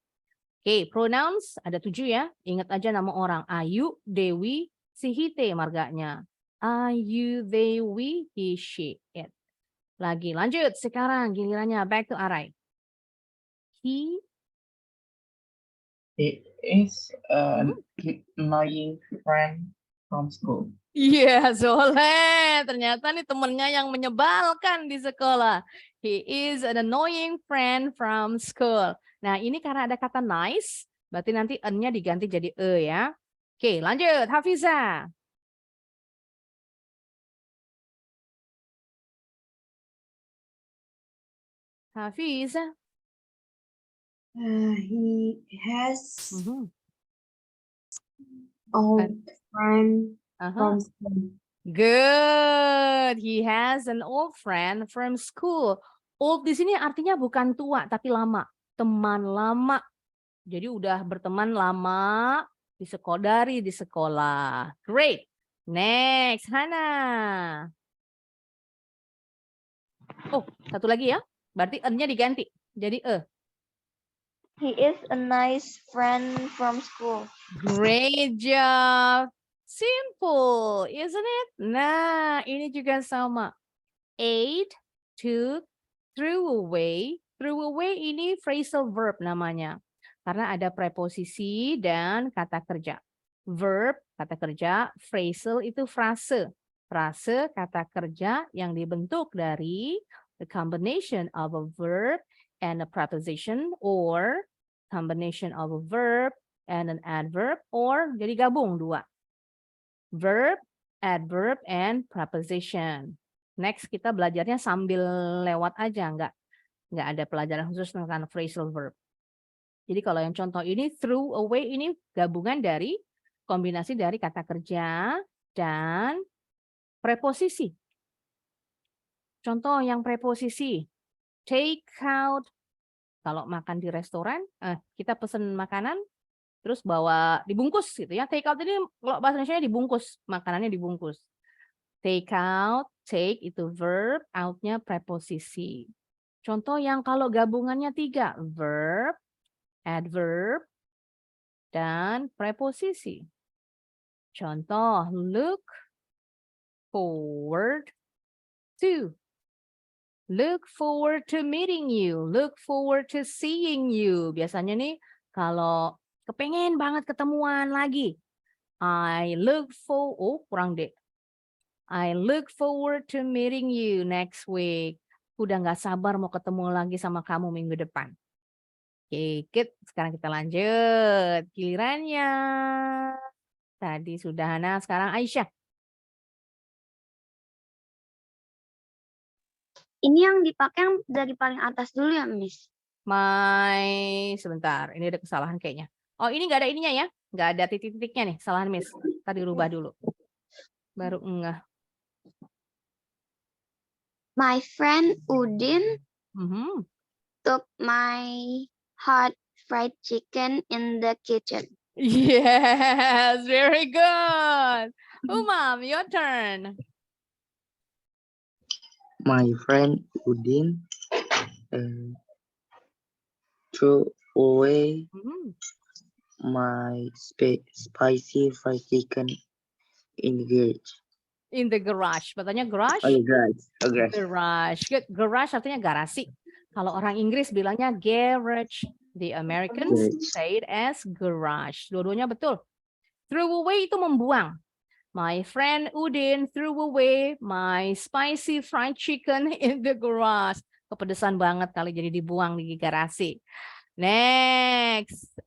Oke, pronouns ada 7 ya. Ingat aja nama orang. Ayu, Dewi, si hite marganya. I, you, they, we, he, she, it. Lagi, lanjut. Sekarang gilirannya back to Arai. He He is an annoying friend from school. Iya, Soleh. Ternyata nih temennya yang menyebalkan di sekolah. He is an annoying friend from school. Nah, ini karena ada kata nice, berarti nanti n-nya diganti jadi e ya. Oke, lanjut. Hafiza. Hafiza. He has Mhm. old friend Aha. from school. Good. He has an old friend from school. Old di sini artinya bukan tua, tapi lama. Teman lama. Jadi udah berteman lama di sekolah. Great. Next, Hana. Oh, satu lagi ya. Berarti n-nya diganti. Jadi e. He is a nice friend from school. Great job. Simple, isn't it? Nah, ini juga sama. Ate, took, threw away. Threw away ini phrasal verb namanya. Karena ada preposisi dan kata kerja. Verb, kata kerja. Phrasal itu frase. Frase, kata kerja yang dibentuk dari the combination of a verb and a preposition, or combination of a verb and an adverb, or jadi gabung dua. Verb, adverb, and preposition. Next kita belajarnya sambil lewat aja, nggak ada pelajaran khusus tentang phrasal verb. Jadi kalau yang contoh ini threw away ini gabungan dari kombinasi dari kata kerja dan preposisi. Contoh yang preposisi, take out. Kalau makan di restoran, kita pesen makanan, terus bawa dibungkus gitu ya. Take out ini kalau bahasa Indonesia dibungkus, makanannya dibungkus. Take out, take itu verb, out-nya preposisi. Contoh yang kalau gabungannya 3, verb, adverb, dan preposisi. Contoh, look forward to. Look forward to meeting you. Look forward to seeing you. Biasanya nih kalau kepengen banget ketemuan lagi. Kurang deh. I look forward to meeting you next week. Udah nggak sabar mau ketemu lagi sama kamu minggu depan. Oke, good. Sekarang kita lanjut. Gilirannya. Tadi sudah Hana, sekarang Aisyah. Ini yang dipakai yang dari paling atas dulu ya, Miss? Sebentar, ini ada kesalahan kayaknya. Oh, ini nggak ada ininya ya? Nggak ada titik-titiknya nih, kesalahan Miss. Tadi rubah dulu. Baru enggak. My friend Udin Mhm. took my hot fried chicken in the kitchen. Yes, very good. Umam, your turn. My friend Udin threw away Mhm. my spicy fried chicken in the garage. In the garage. Katanya garage? Oh, garage. Oh, garage. Garage. Good. Garage artinya garasi. Kalau orang Inggris bilangnya garage. The Americans say it as garage. Dua-duanya betul. Threw away itu membuang. My friend Udin threw away my spicy fried chicken in the garage. Kepedesan banget kali jadi dibuang di garasi. Next.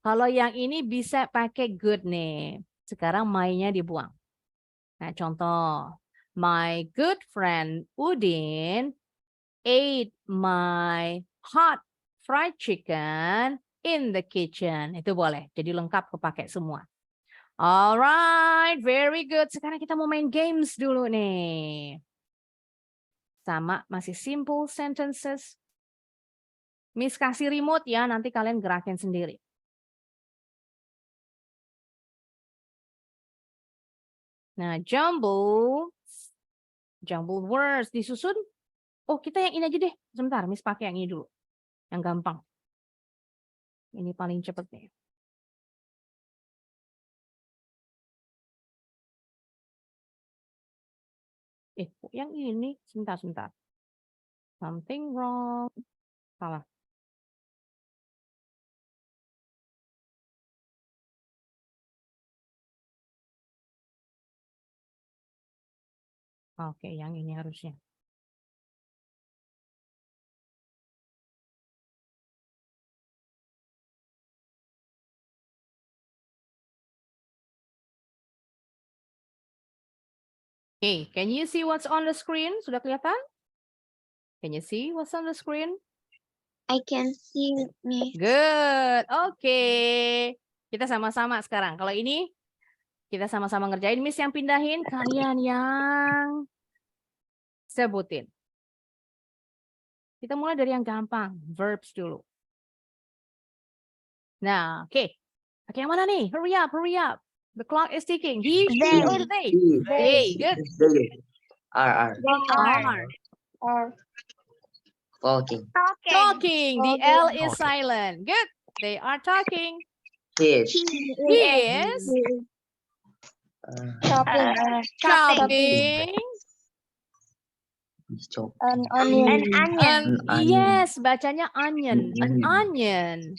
Kalau yang ini bisa pakai good nih. Sekarang my-nya dibuang. Nah, contoh. My good friend Udin ate my hot fried chicken in the kitchen. Itu boleh. Jadi lengkap kepake semua. Alright, very good. Sekarang kita mau main games dulu nih. Sama, masih simple sentences. Miss kasih remote ya, nanti kalian gerakin sendiri. Nah, jumble words disusun. Oh, kita yang ini aja deh. Sebentar, Miss pakai yang ini dulu. Yang gampang. Ini paling cepet nih. Kok yang ini? Sebentar. Something wrong. Salah. Oke, yang ini harusnya. Okay, can you see what's on the screen? Sudah kelihatan? Can you see what's on the screen? I can see me. Good. Oke. Kita sama-sama sekarang. Kalau ini kita sama-sama ngerjain. Miss yang pindahin, kalian yang sebutin. Kita mulai dari yang gampang, verbs dulu. Nah, oke. Oke, yang mana nih? Hurry up, hurry up. The clock is ticking. He, she, or they? They. Good. R. Are. Talking. Talking. The L is silent. Good. They are talking. Kiss. He is Shopping. shopping. Chop. An onion. An- An yes, bacanya onion. An onion.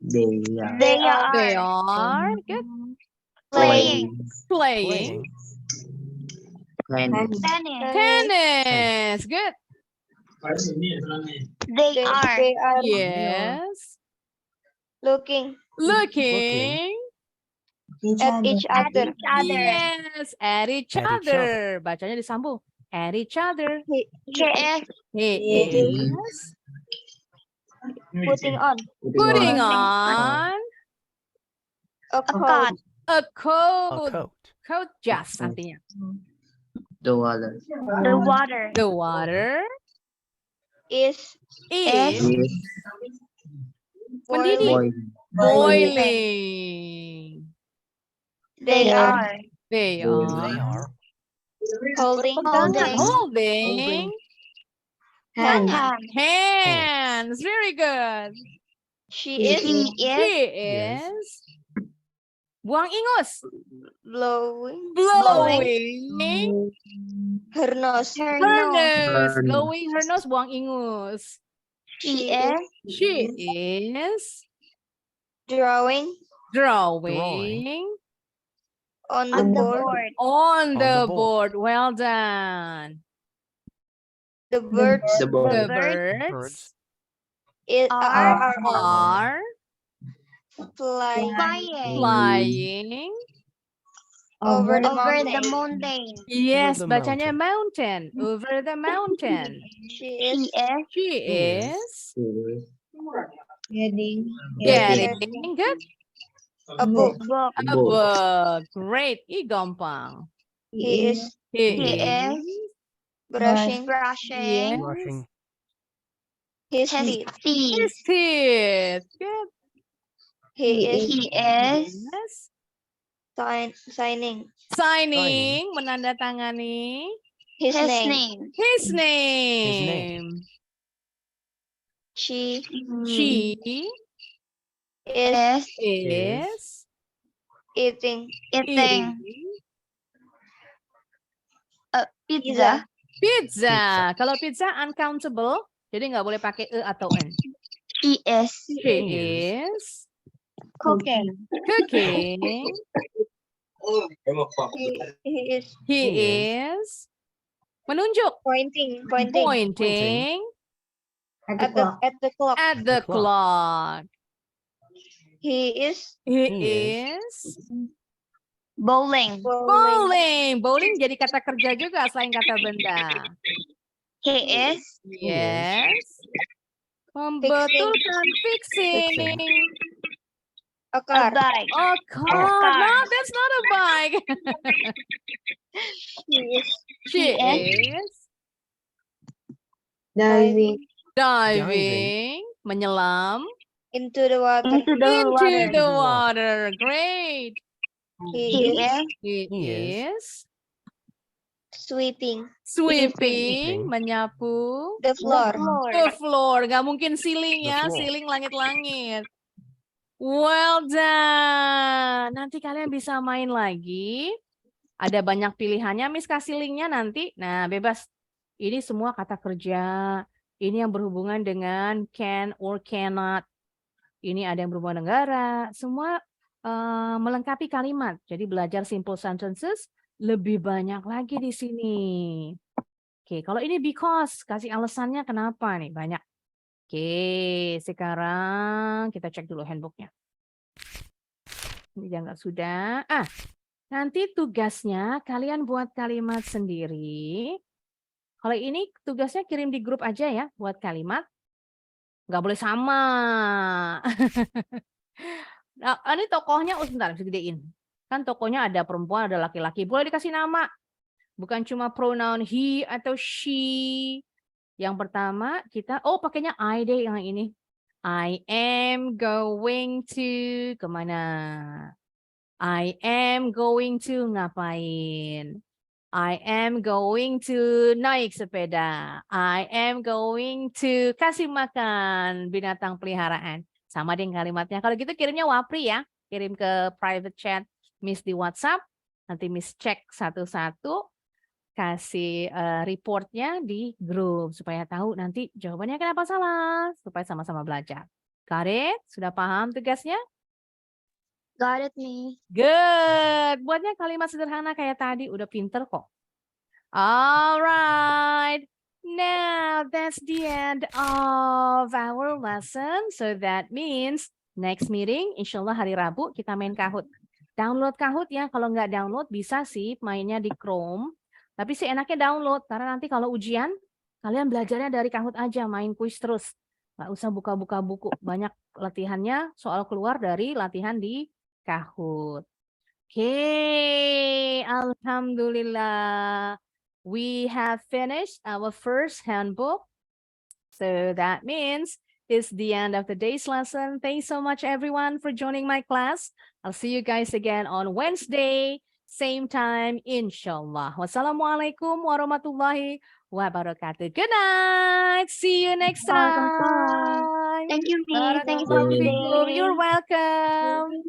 They They are They are good. playing. Playing Tennis. tennis. Good. They are Yes. looking Looking. at each other. Yes, at each other. Bacanya disambung. At each other. He is Putting on putting on a coat. a coat. Coat just artinya. The water. The water Is is mendidih. Boy. Boiling. they are They are holding holding hands. Very good. She is She is buang ingus. blowing Blowing her nose. her nose. nose. Blowing her nose, buang ingus. She is She is drawing drawing on the board. on the board. Well done. The birds The The boy. birds are flying flying over the mountain. Yes, bacanya mountain. Over the mountain. She is She is getting getting good. a book. A book. Great. Ih, gampang. He is He is is brushing yes. his teeth. His teeth. Good. He is Yes. signing Signing, menandatangani his name. his name. She She is is eating eating pizza. pizza. Kalau pizza uncountable, jadi nggak boleh pakai e atau n. She is She is Cooking. cooking. He is He is menunjuk, pointing pointing at the clock. at the clock. He is He is bowling. bowling jadi kata kerja juga selain kata benda. He is Yes. Membetulkan fixing. a car. bike. A car. No, that's not a bike. He is She is diving, menyelam into the water. into the water. Great. He is He is sweeping sweeping, menyapu the floor. the floor. Gak mungkin ceiling ya, ceiling langit-langit. Well done. Nanti kalian bisa main lagi. Ada banyak pilihannya. Miss kasih linknya nanti. Nah, bebas. Ini semua kata kerja. Ini yang berhubungan dengan can or cannot. Ini ada yang berhubungan negara. Semua melengkapi kalimat. Jadi belajar simple sentences lebih banyak lagi di sini. Oke, kalau ini because, kasih alasannya kenapa nih, banyak. Oke, sekarang kita cek dulu handbooknya. Ini dia nggak sudah. Nanti tugasnya kalian buat kalimat sendiri. Kalau ini tugasnya kirim di grup aja ya, buat kalimat. Nggak boleh sama. Nah, ini tokohnya, sebentar, bisa gedein. Kan tokohnya ada perempuan, ada laki-laki. Boleh dikasih nama. Bukan cuma pronoun he atau she. Yang pertama kita, pakainya I deh yang ini. I am going to kemana? I am going to ngapain? I am going to naik sepeda. I am going to kasih makan binatang peliharaan. Sama dengan kalimatnya. Kalau gitu kirimnya Wapri ya. Kirim ke private chat Miss di WhatsApp. Nanti Miss cek satu-satu. Kasih reportnya di grup. Supaya tahu nanti jawabannya kenapa salah. Supaya sama-sama belajar. Got it? Sudah paham tugasnya? Got it, Miss. Good. Buatnya kalimat sederhana kayak tadi. Udah pinter kok. Alright. Now that's the end of our lesson. So that means next meeting, insya Allah hari Rabu kita main Kahoot. Download Kahoot ya. Kalau nggak download bisa sih mainnya di Chrome. Tapi sih enaknya download. Karena nanti kalau ujian, kalian belajarnya dari Kahoot aja. Main kuis terus. Nggak usah buka-buka buku. Banyak latihannya soal keluar dari latihan di Kahoot. Okay, Alhamdulillah. We have finished our first handbook. So that means it's the end of the day's lesson. Thanks so much, everyone, for joining my class. I'll see you guys again on Wednesday, same time, inshallah. Wassalamualaikum warahmatullahi wabarakatuh. Good night. See you next time. Thank you, Miss. Thank you for Barakallahu today. fikum. You're welcome.